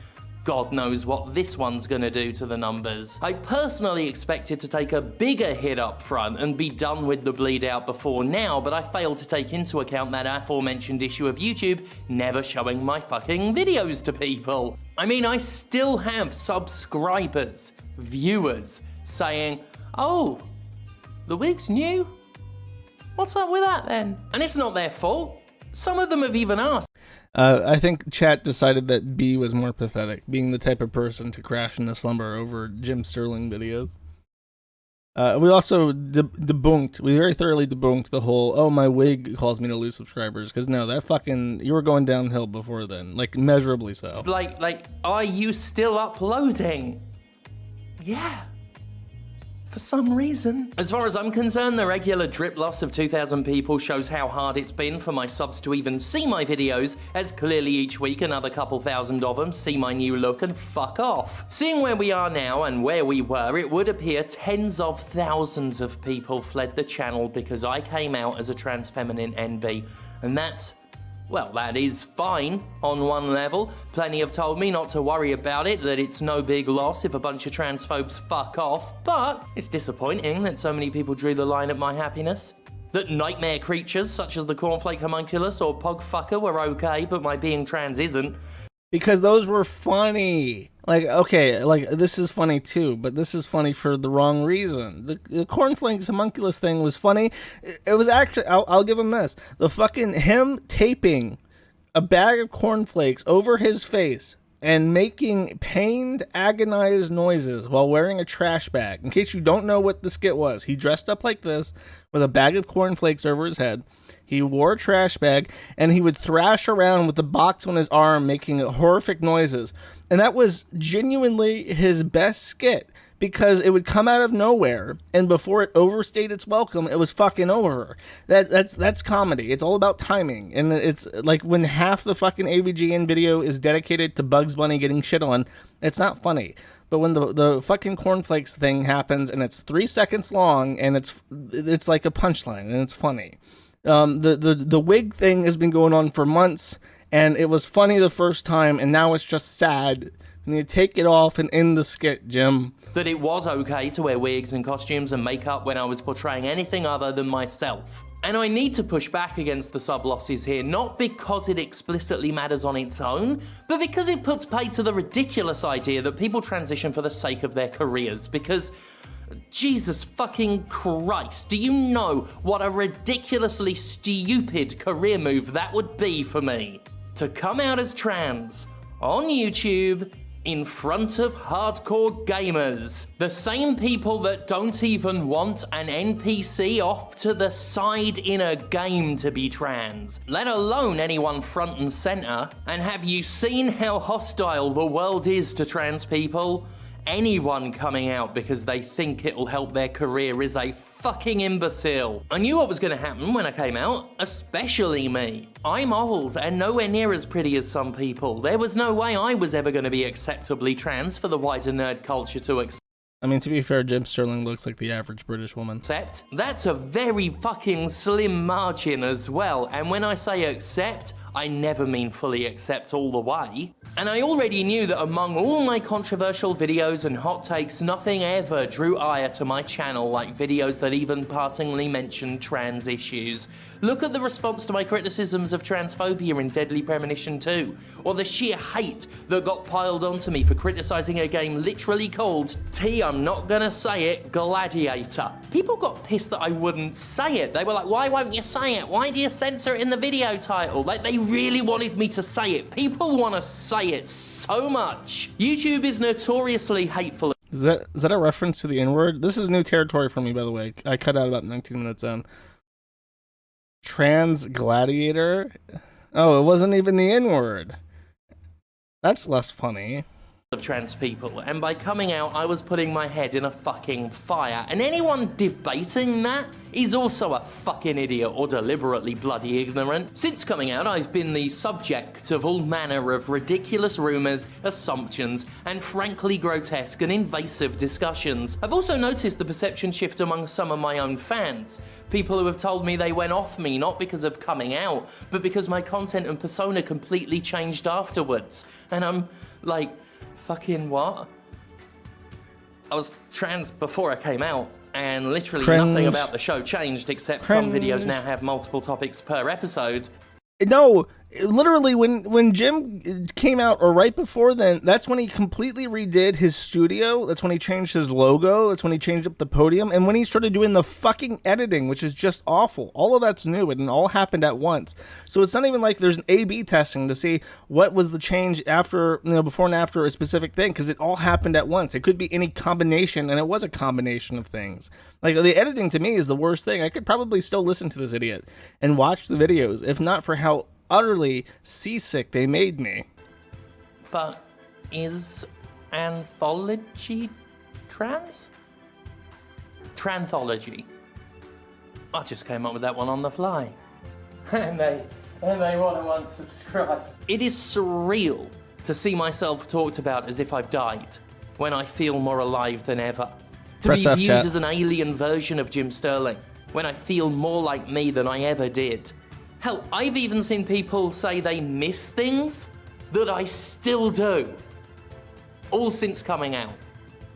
God knows what this one's gonna do to the numbers. I personally expected to take a bigger hit up front and be done with the bleed out before now, but I failed to take into account that aforementioned issue of YouTube never showing my fucking videos to people. I mean, I still have subscribers, viewers, saying, oh, the wig's new? What's up with that then? And it's not their fault. Some of them have even asked. I think chat decided that B was more pathetic, being the type of person to crash into slumber over Jim Sterling videos. We also debunked. We very thoroughly debunked the whole "oh, my wig calls me to lose subscribers," because no, that fucking you were going downhill before then, like measurably so. It's like, are you still uploading? Yeah. For some reason. As far as I'm concerned, the regular drip loss of 2,000 people shows how hard it's been for my subs to even see my videos, as clearly each week another couple thousand of them see my new look and fuck off. Seeing where we are now and where we were, it would appear tens of thousands of people fled the channel because I came out as a trans feminine NB, and that's, well, that is fine on one level. Plenty have told me not to worry about it, that it's no big loss if a bunch of transphobes fuck off. But it's disappointing that so many people drew the line at my happiness. That nightmare creatures such as the cornflake homunculus or pogfucker were okay, but my being trans isn't. Because those were funny. Like, okay, like, this is funny too, but this is funny for the wrong reason. The cornflakes homunculus thing was funny. It was actually, I'll give him this. The fucking, him taping a bag of cornflakes over his face and making pained, agonized noises while wearing a trash bag. In case you don't know what the skit was, he dressed up like this with a bag of cornflakes over his head. He wore a trash bag, and he would thrash around with the box on his arm, making horrific noises. And that was genuinely his best skit, because it would come out of nowhere, and before it overstayed its welcome, it was fucking over. That's comedy. It's all about timing, and it's like when half the fucking AVGN video is dedicated to Bugs Bunny getting shit on, it's not funny. But when the fucking cornflakes thing happens, and it's 3 seconds long, and it's like a punchline, and it's funny. The wig thing has been going on for months, and it was funny the first time, and now it's just sad. And you take it off and end the skit, Jim. That it was okay to wear wigs and costumes and makeup when I was portraying anything other than myself. And I need to push back against the sub losses here, not because it explicitly matters on its own, but because it puts paid to the ridiculous idea that people transition for the sake of their careers, because Jesus fucking Christ, do you know what a ridiculously stupid career move that would be for me? To come out as trans on YouTube in front of hardcore gamers. The same people that don't even want an NPC off to the side in a game to be trans, let alone anyone front and center. And have you seen how hostile the world is to trans people? Anyone coming out because they think it'll help their career is a fucking imbecile. I knew what was going to happen when I came out, especially me. I'm old and nowhere near as pretty as some people. There was no way I was ever going to be acceptably trans for the wider nerd culture to accept. I mean, to be fair, Jim Sterling looks like the average British woman. That's a very fucking slim margin as well. And when I say accept, I never mean fully accept all the way. And I already knew that among all my controversial videos and hot takes, nothing ever drew ire to my channel like videos that even passingly mentioned trans issues. Look at the response to my criticisms of transphobia in Deadly Premonition 2, or the sheer hate that got piled onto me for criticizing a game literally called, I'm not gonna say it, Gladiator. People got pissed that I wouldn't say it. They were like, why won't you say it? Why do you censor it in the video title? Like, they really wanted me to say it. People want to say it so much. YouTube is notoriously hateful. Is that a reference to the N-word? This is new territory for me, by the way. I cut out about 19 minutes in. Trans gladiator? Oh, it wasn't even the N-word. That's less funny. Of trans people, and by coming out I was putting my head in a fucking fire, and anyone debating that is also a fucking idiot or deliberately bloody ignorant. Since coming out, I've been the subject of all manner of ridiculous rumours, assumptions, and frankly grotesque and invasive discussions. I've also noticed the perception shift among some of my own fans. People who have told me they went off me not because of coming out, but because my content and persona completely changed afterwards. And I'm like, fucking what? I was trans before I came out, and literally nothing about the show changed except some videos now have multiple topics per episode. No, literally when Jim came out, or right before then, that's when he completely redid his studio. That's when he changed his logo. That's when he changed up the podium, and when he started doing the fucking editing, which is just awful. All of that's new, and it all happened at once. So it's not even like there's an A/B testing to see what was the change after, before and after a specific thing, because it all happened at once. It could be any combination, and it was a combination of things. Like, the editing to me is the worst thing. I could probably still listen to this idiot and watch the videos, if not for how utterly seasick they made me. But is anthology trans? Tranthology. I just came up with that one on the fly. and they want to unsubscribe. It is surreal to see myself talked about as if I've died, when I feel more alive than ever. To Press be F, viewed chat. as an alien version of Jim Sterling, when I feel more like me than I ever did. Hell, I've even seen people say they miss things that I still do. All since coming out.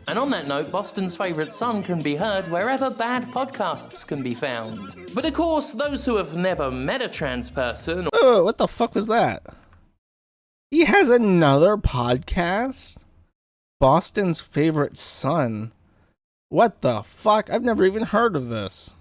And on that note, Boston's favourite son can be heard wherever bad podcasts can be found. But of course, those who have never met a trans person... Oh, what the fuck was that? He has another podcast? Boston's favorite son? What the fuck? I've never even heard of this.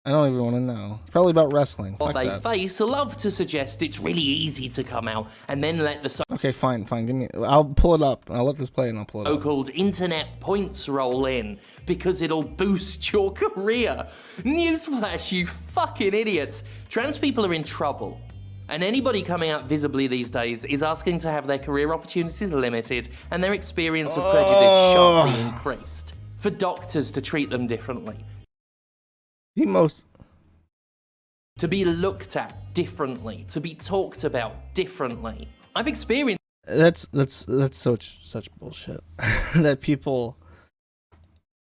I don't even want to know. It's probably about wrestling. What Fuck they that. face love to suggest it's really easy to come out and then let the Okay, fine. Give me. I'll pull it up. I'll let this play and I'll pull it up. so-called internet points roll in because it'll boost your career. Newsflash, you fucking idiots. Trans people are in trouble. And anybody coming out visibly these days is asking to have their career opportunities limited and their experience of prejudice sharply increased. For doctors to treat them differently. To be looked at differently. To be talked about differently. I've experienced... That's such bullshit. That people...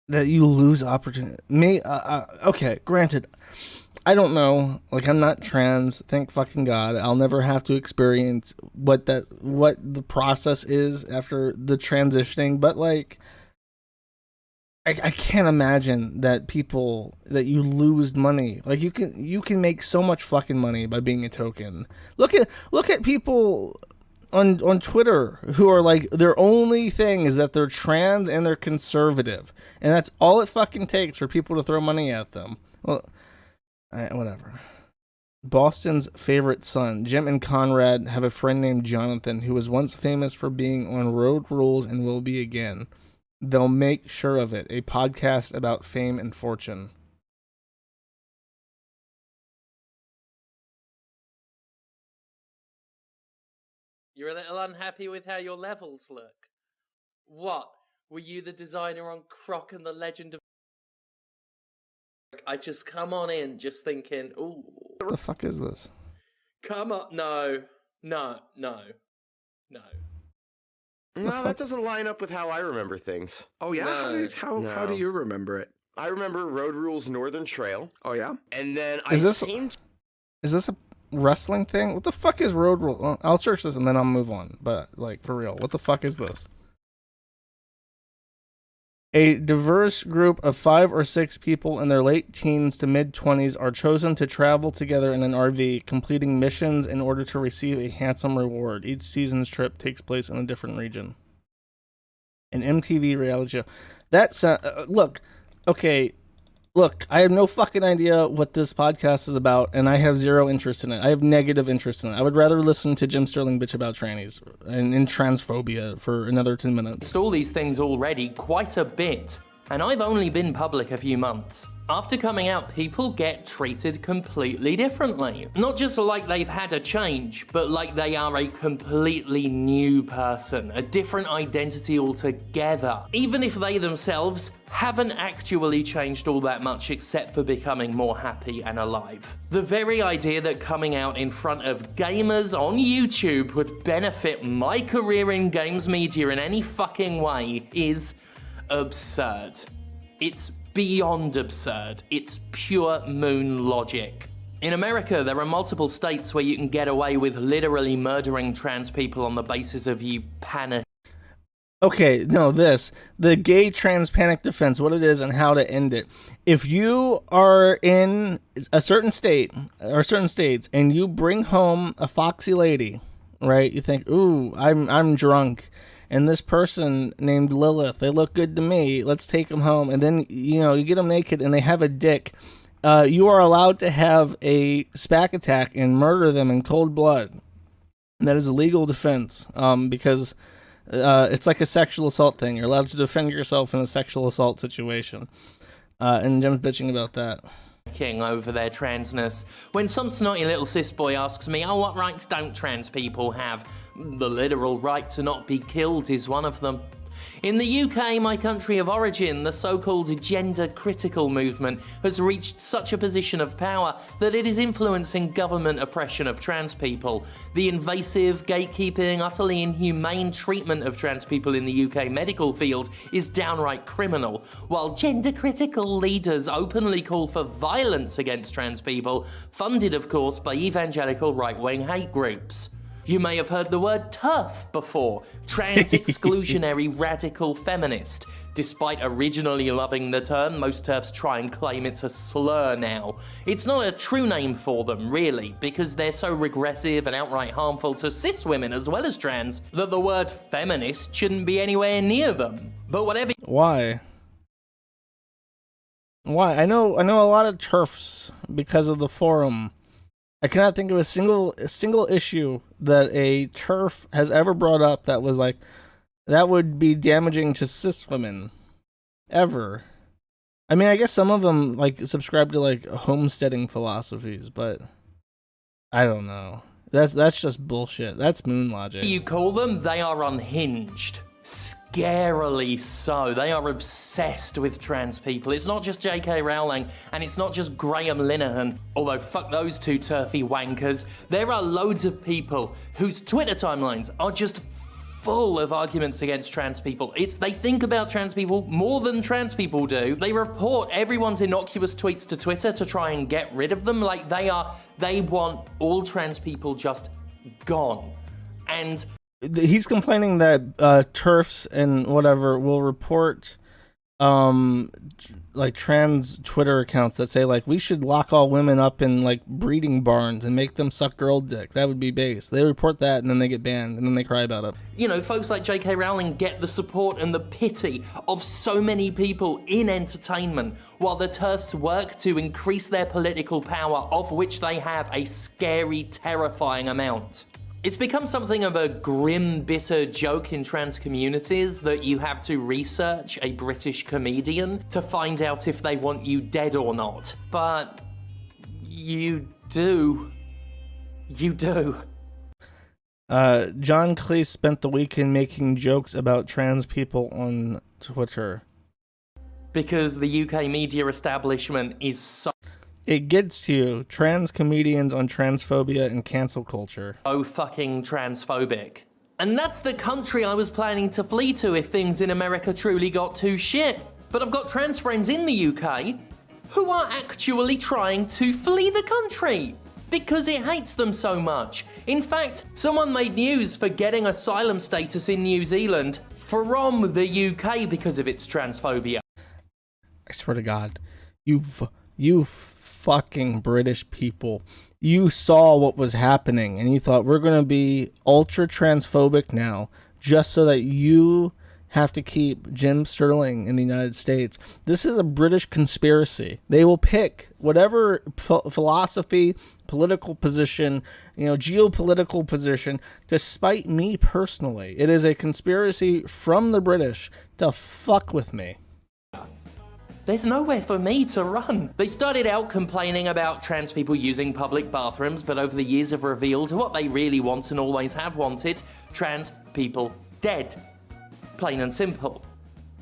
That you lose opportunity. Okay, granted... I don't know. Like, I'm not trans. Thank fucking God. I'll never have to experience what the process is after the transitioning. But like, I can't imagine that you lose money. Like, you can make so much fucking money by being a token. Look at people on Twitter who are like, their only thing is that they're trans and they're conservative, and that's all it fucking takes for people to throw money at them. Well. Whatever. Boston's favorite son. Jim and Conrad have a friend named Jonathan who was once famous for being on Road Rules and will be again. They'll make sure of it. A podcast about fame and fortune. You're a little unhappy with how your levels look. What? Were you the designer on Croc and the Legend of... I just come on in just thinking, ooh. What the fuck is this? Come on, no. No, that doesn't line up with how I remember things. Oh yeah? No. How do you remember it? I remember Road Rules Northern Trail. Oh yeah? And then Is this a wrestling thing? What the fuck is Road Rule? I'll search this and then I'll move on. But like, for real, what the fuck is this? A diverse group of 5 or 6 people in their late teens to mid-20s are chosen to travel together in an RV, completing missions in order to receive a handsome reward. Each season's trip takes place in a different region. An MTV reality show. That's look, I have no fucking idea what this podcast is about, and I have zero interest in it. I have negative interest in it. I would rather listen to Jim Sterling bitch about trannies and transphobia for another 10 minutes. All these things already quite a bit, and I've only been public a few months. After coming out, people get treated completely differently. Not just like they've had a change, but like they are a completely new person, a different identity altogether. Even if they themselves haven't actually changed all that much except for becoming more happy and alive. The very idea that coming out in front of gamers on YouTube would benefit my career in games media in any fucking way is absurd. It's beyond absurd. It's pure moon logic. In America, there are multiple states where you can get away with literally murdering trans people on the basis of you Okay, no, the gay trans panic defense, what it is and how to end it. If you are in a certain state or certain states and you bring home a foxy lady, right? You think, ooh, I'm drunk, and this person named Lilith, they look good to me. Let's take them home, and then you get them naked and they have a dick. You are allowed to have a SPAC attack and murder them in cold blood. And that is a legal defense, because it's like a sexual assault thing. You're allowed to defend yourself in a sexual assault situation. And Jim's bitching about that. Over their transness. When some snotty little cis boy asks me, oh, what rights don't trans people have? The literal right to not be killed is one of them. In the UK, my country of origin, the so-called gender-critical movement has reached such a position of power that it is influencing government oppression of trans people. The invasive, gatekeeping, utterly inhumane treatment of trans people in the UK medical field is downright criminal, while gender-critical leaders openly call for violence against trans people, funded, of course, by evangelical right-wing hate groups. You may have heard the word TERF before, trans-exclusionary radical feminist. Despite originally loving the term, most TERFs try and claim it's a slur now. It's not a true name for them, really, because they're so regressive and outright harmful to cis women as well as trans that the word feminist shouldn't be anywhere near them. But whatever. Why? I know a lot of TERFs because of the forum. I cannot think of a single issue that a TERF has ever brought up that was like, that would be damaging to cis women. Ever. I mean, I guess some of them like subscribe to like homesteading philosophies, but I don't know. That's just bullshit. That's moon logic. You call them, they are unhinged. Scarily so. They are obsessed with trans people. It's not just J.K. Rowling, and it's not just Graham Linehan, although fuck those two turfy wankers. There are loads of people whose Twitter timelines are just full of arguments against trans people. They think about trans people more than trans people do. They report everyone's innocuous tweets to Twitter to try and get rid of them. Like they want all trans people just gone. And he's complaining that TERFs and whatever will report like trans Twitter accounts that say like we should lock all women up in like breeding barns and make them suck girl dick. That would be base. They report that and then they get banned and then they cry about it. You know, folks like J.K. Rowling get the support and the pity of so many people in entertainment, while the TERFs work to increase their political power, of which they have a scary, terrifying amount. It's become something of a grim, bitter joke in trans communities that you have to research a British comedian to find out if they want you dead or not. But you do. You do. John Cleese spent the weekend making jokes about trans people on Twitter. Because the UK media establishment is so... It gets to you. Trans comedians on transphobia and cancel culture. So fucking transphobic. And that's the country I was planning to flee to if things in America truly got too shit. But I've got trans friends in the UK who are actually trying to flee the country because it hates them so much. In fact, someone made news for getting asylum status in New Zealand from the UK because of its transphobia. I swear to God, you fucking British people, you saw what was happening and you thought we're going to be ultra transphobic now just so that you have to keep Jim Sterling in the United States. This is a British conspiracy. They will pick whatever philosophy, political position, geopolitical position to spite me personally. It is a conspiracy from the British to fuck with me. There's nowhere for me to run. They started out complaining about trans people using public bathrooms, but over the years have revealed what they really want and always have wanted: trans people dead. Plain and simple.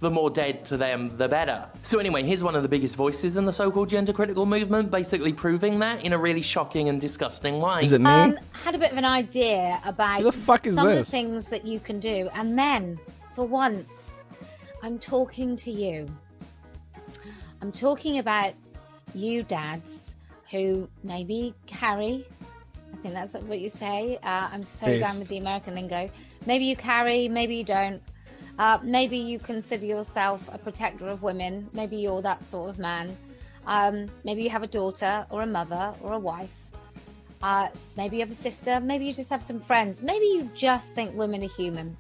The more dead to them, the better. So anyway, here's one of the biggest voices in the so-called gender-critical movement, basically proving that in a really shocking and disgusting way. Is it me? Had a bit of an idea about Who the fuck is some of this? the things that you can do, and then, for once, I'm talking to you. I'm talking about you dads who maybe carry, I think that's what you say. I'm so down with the American lingo. Maybe you carry, maybe you don't. Maybe you consider yourself a protector of women. Maybe you're that sort of man. Maybe you have a daughter or a mother or a wife. Maybe you have a sister. Maybe you just have some friends. Maybe you just think women are human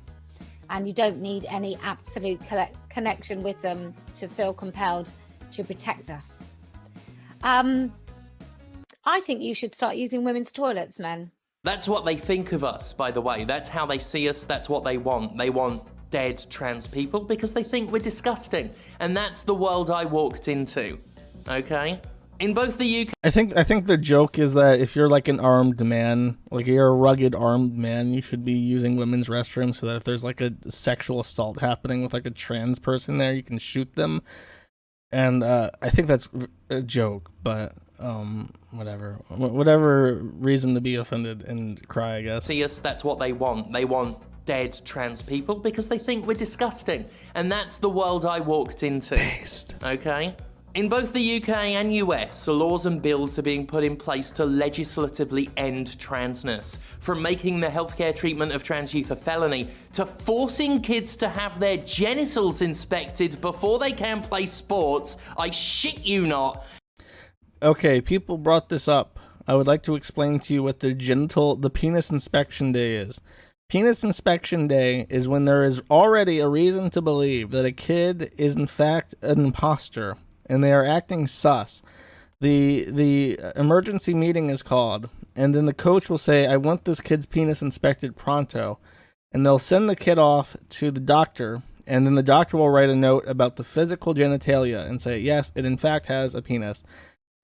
and you don't need any absolute connection with them to feel compelled to protect us. I think you should start using women's toilets, men. That's what they think of us, by the way. That's how they see us. That's what they want. They want dead trans people because they think we're disgusting. And that's the world I walked into. Okay? In both the UK... I think the joke is that if you're like an armed man, like you're a rugged armed man, you should be using women's restrooms so that if there's like a sexual assault happening with like a trans person there, you can shoot them. And I think that's a joke, but whatever reason to be offended and cry, I guess. See us, that's what they want. They want dead trans people because they think we're disgusting. And that's the world I walked into. Based. Okay? In both the UK and US, laws and bills are being put in place to legislatively end transness. From making the healthcare treatment of trans youth a felony, to forcing kids to have their genitals inspected before they can play sports. I shit you not. Okay, people brought this up. I would like to explain to you what the penis inspection day is. Penis inspection day is when there is already a reason to believe that a kid is in fact an imposter and they are acting sus. The emergency meeting is called, and then the coach will say, I want this kid's penis inspected pronto. And they'll send the kid off to the doctor, and then the doctor will write a note about the physical genitalia and say, yes, it in fact has a penis.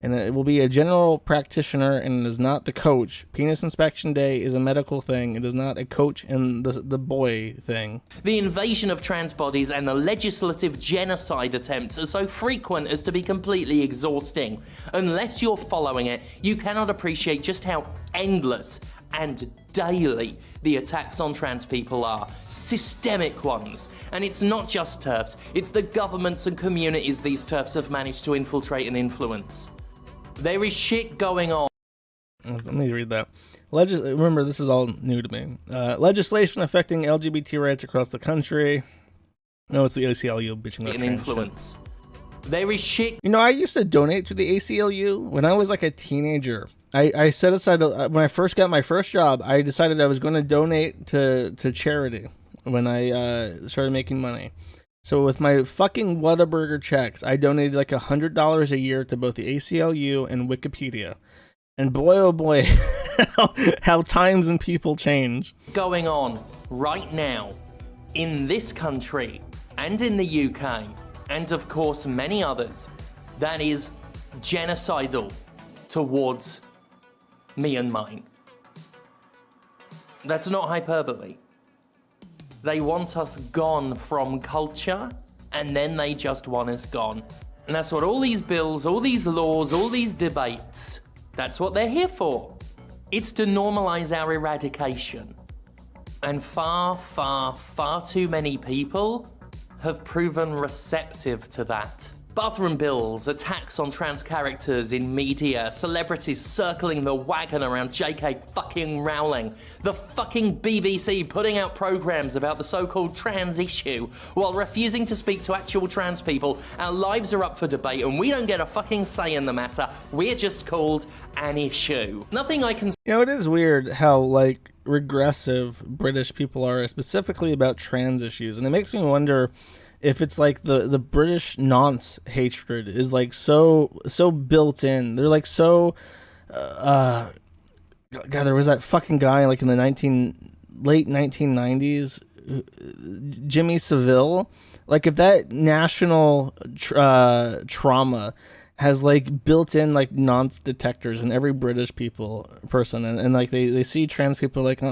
And it will be a general practitioner, and it is not the coach. Penis inspection day is a medical thing. It is not a coach and the boy thing. The invasion of trans bodies and the legislative genocide attempts are so frequent as to be completely exhausting. Unless you're following it, you cannot appreciate just how endless and daily the attacks on trans people are. Systemic ones. And it's not just TERFs, it's the governments and communities these TERFs have managed to infiltrate and influence. There is shit going on. Let me read that. Remember, this is all new to me. Legislation affecting LGBT rights across the country. No, it's the ACLU bitching about an influence. There is shit. You know, I used to donate to the ACLU when I was like a teenager. I set aside, when I first got my first job, I decided I was going to donate to charity when I started making money. So with my fucking Whataburger checks, I donated like $100 a year to both the ACLU and Wikipedia. And boy, oh boy, how times and people change. Going on right now in this country and in the UK, and of course many others, that is genocidal towards me and mine. That's not hyperbole. They want us gone from culture, and then they just want us gone. And that's what all these bills, all these laws, all these debates, that's what they're here for. It's to normalize our eradication. And far, far, far too many people have proven receptive to that. Bathroom bills, attacks on trans characters in media, celebrities circling the wagon around J.K. fucking Rowling, the fucking BBC putting out programs about the so-called trans issue while refusing to speak to actual trans people. Our lives are up for debate and we don't get a fucking say in the matter. We're just called an issue. Nothing I can... You know, it is weird how, like, regressive British people are, specifically about trans issues, and it makes me wonder if it's like the British nonce hatred is like so built in. They're like so God, there was that fucking guy like in the late 1990s, Jimmy Savile. Like if that national trauma has like built in like nonce detectors in every British person and like they see trans people like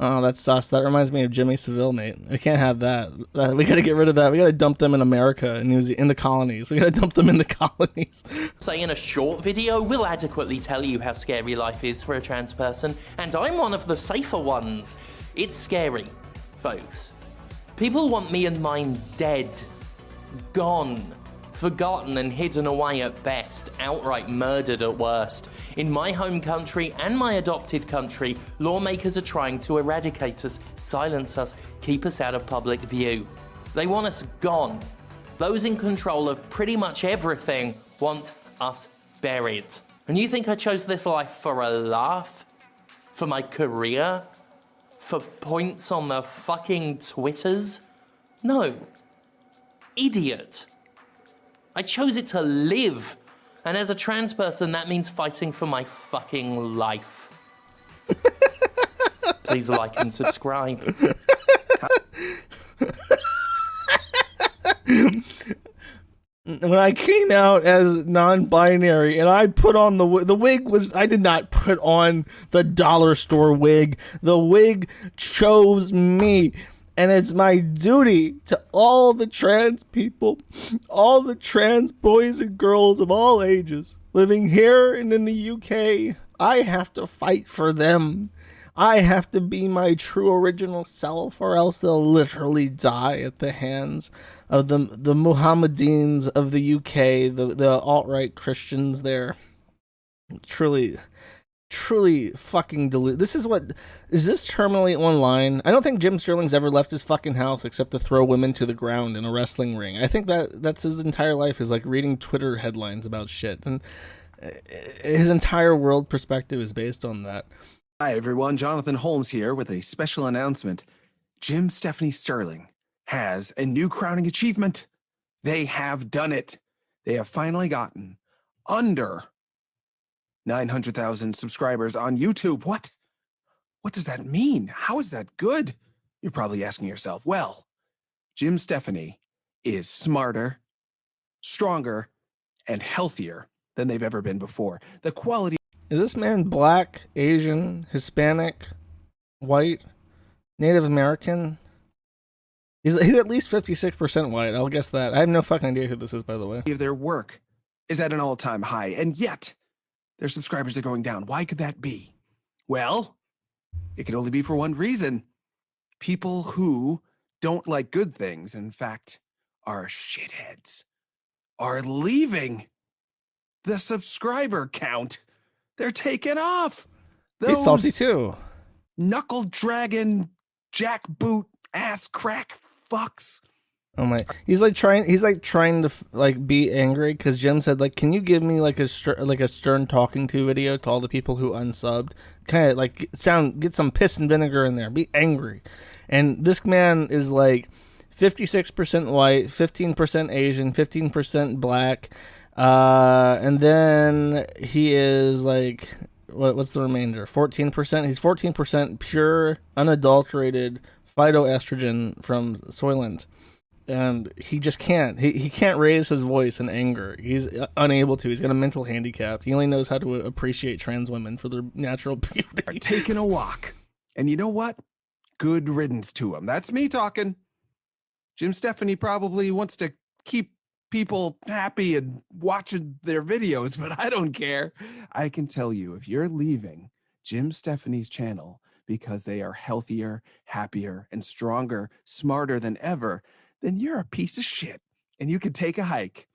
oh, that's sus. That reminds me of Jimmy Savile, mate. We can't have that. We gotta get rid of that. We gotta dump them in America and in the colonies. We gotta dump them in the colonies. Say in a short video, we'll adequately tell you how scary life is for a trans person, and I'm one of the safer ones. It's scary, folks. People want me and mine dead, gone, forgotten and hidden away at best, outright murdered at worst. In my home country and my adopted country, lawmakers are trying to eradicate us, silence us, keep us out of public view. They want us gone. Those in control of pretty much everything want us buried. And you think I chose this life for a laugh? For my career? For points on the fucking Twitters? No. Idiot. I chose it to live. And as a trans person, that means fighting for my fucking life. Please like and subscribe. When I came out as non-binary and I put on the wig was, I did not put on the dollar store wig. The wig chose me. And it's my duty to all the trans people, all the trans boys and girls of all ages living here and in the UK. I have to fight for them. I have to be my true original self, or else they'll literally die at the hands of the Mohammedans of the UK, the alt-right Christians there. Truly fucking This is this terminally online? I don't think Jim Sterling's ever left his fucking house except to throw women to the ground in a wrestling ring. I think that's his entire life, is like reading Twitter headlines about shit, and his entire world perspective is based on that. Hi everyone, Jonathan Holmes here with a special announcement. Jim Stephanie Sterling has a new crowning achievement. They have done it. They have finally gotten under 900,000 subscribers on YouTube. What does that mean? How is that good? You're probably asking yourself. Well, Jim Stephanie is smarter, stronger, and healthier than they've ever been before. The quality. Is this man black, Asian, Hispanic, white, Native American? He's at least 56% white. I'll guess that. I have no fucking idea who this is, by the way. Of their work is at an all-time high, and yet their subscribers are going down. Why could that be? Well, it can only be for one reason. People who don't like good things, in fact, are shitheads, are leaving the subscriber count. They're taking off. He's salty too. Knuckle dragon, jackboot, ass crack fucks. Oh my! He's like trying to like be angry because Jim said, like, can you give me like a stern talking to video to all the people who unsubbed? Kind of like get some piss and vinegar in there. Be angry. And this man is like 56% white, 15% Asian, 15% black. And then he is like, what's the remainder? 14%. He's 14% pure, unadulterated phytoestrogen from Soylent. And he just can't. He can't raise his voice in anger. He's unable to. He's got a mental handicap. He only knows how to appreciate trans women for their natural beauty. Taking a walk. And you know what? Good riddance to him. That's me talking. Jim Stephanie probably wants to keep people happy and watching their videos, but I don't care. I can tell you, if you're leaving Jim Stephanie's channel because they are healthier, happier, and stronger, smarter than ever, then you're a piece of shit, and you can take a hike.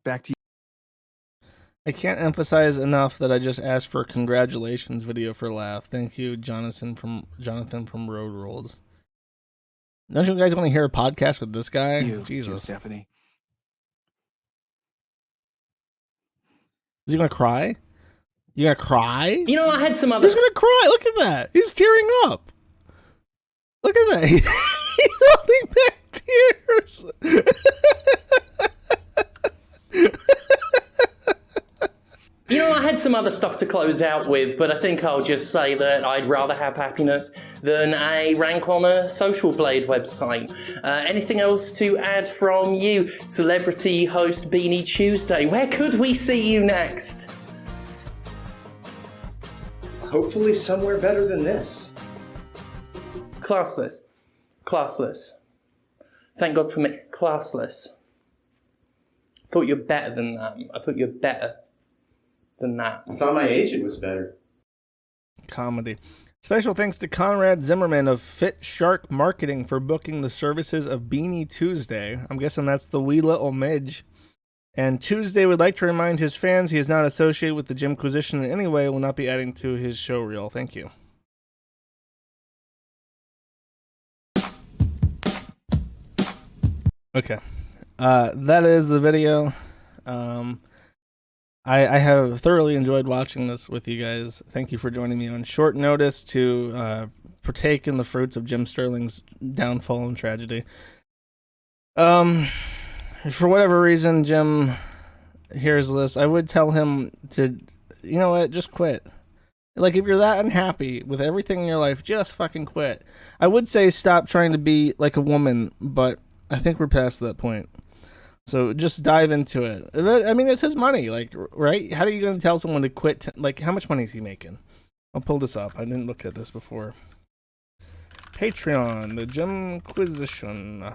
Back to you. I can't emphasize enough that I just asked for a congratulations video for laugh. Thank you, Jonathan from Road Rules. Don't you guys want to hear a podcast with this guy? Jesus, Jim Stephanie. Is he gonna cry? You gonna cry? You know, I had some other. He's gonna cry. Look at that. He's tearing up. Look at that. He's holding back tears. You know, I had some other stuff to close out with, but I think I'll just say that I'd rather have happiness than a rank on a Social Blade website. Anything else to add from you, celebrity host Beanie Tuesday? Where could we see you next? Hopefully somewhere better than this. Classless. Classless. Thank God for me. Classless. I thought you were better than that. I thought you were better than that. I thought my agent was better. Comedy. Special thanks to Conrad Zimmerman of Fit Shark Marketing for booking the services of Beanie Tuesday. I'm guessing that's the wee little midge And Tuesday would like to remind his fans he is not associated with the Jimquisition in any way, will not be adding to his show reel. Thank you. Okay. That is the video. I have thoroughly enjoyed watching this with you guys. Thank you for joining me on short notice to partake in the fruits of Jim Sterling's downfall and tragedy. For whatever reason, Jim hears this, I would tell him to, you know what, just quit. Like, if you're that unhappy with everything in your life, just fucking quit. I would say stop trying to be like a woman, but I think we're past that point. So just dive into it. I mean, it's his money, like, right? How are you going to tell someone to quit? Like, how much money is he making? I'll pull this up. I didn't look at this before. Patreon, the Jimquisition.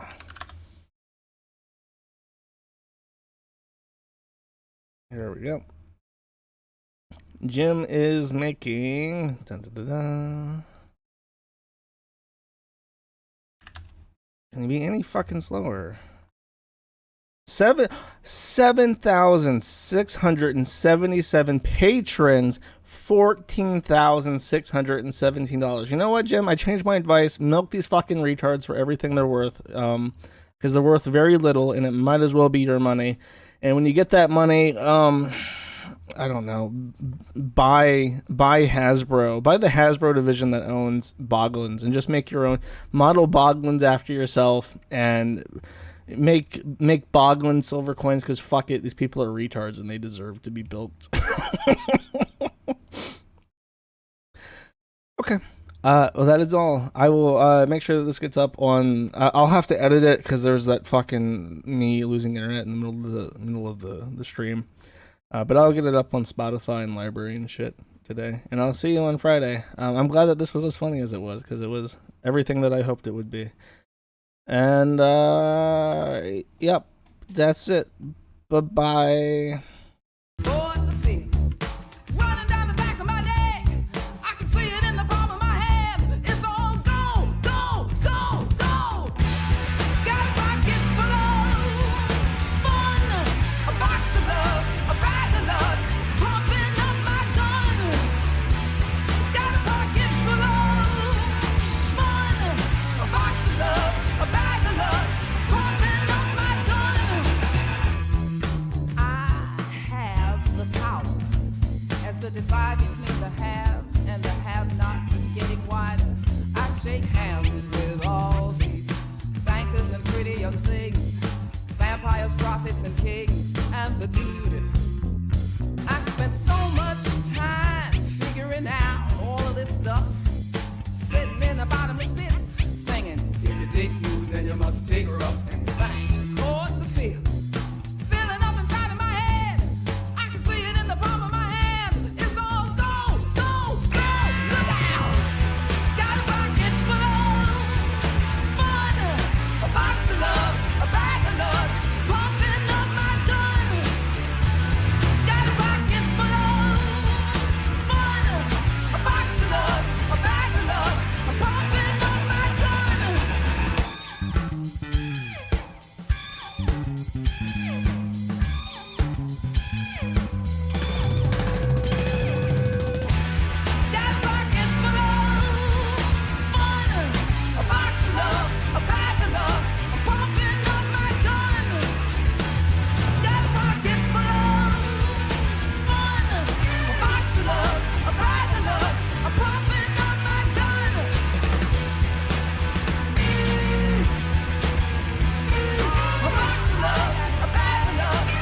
Here we go. Jim is making... Dun, dun, dun, dun. Can he be any fucking slower? 7,677 patrons, $14,617. You know what, Jim? I changed my advice. Milk these fucking retards for everything they're worth. Because they're worth very little, and it might as well be your money. And when you get that money, I don't know, buy Hasbro. Buy the Hasbro division that owns Boglins, and just make your own. Model Boglins after yourself, and make Boglin silver coins, because fuck it, these people are retards and they deserve to be built. Okay. Well, that is all. I will make sure that this gets up on. I'll have to edit it because there's that fucking me losing internet in the middle of the stream. But I'll get it up on Spotify and library and shit today. And I'll see you on Friday. I'm glad that this was as funny as it was, because it was everything that I hoped it would be. And yep, that's it. Bye bye.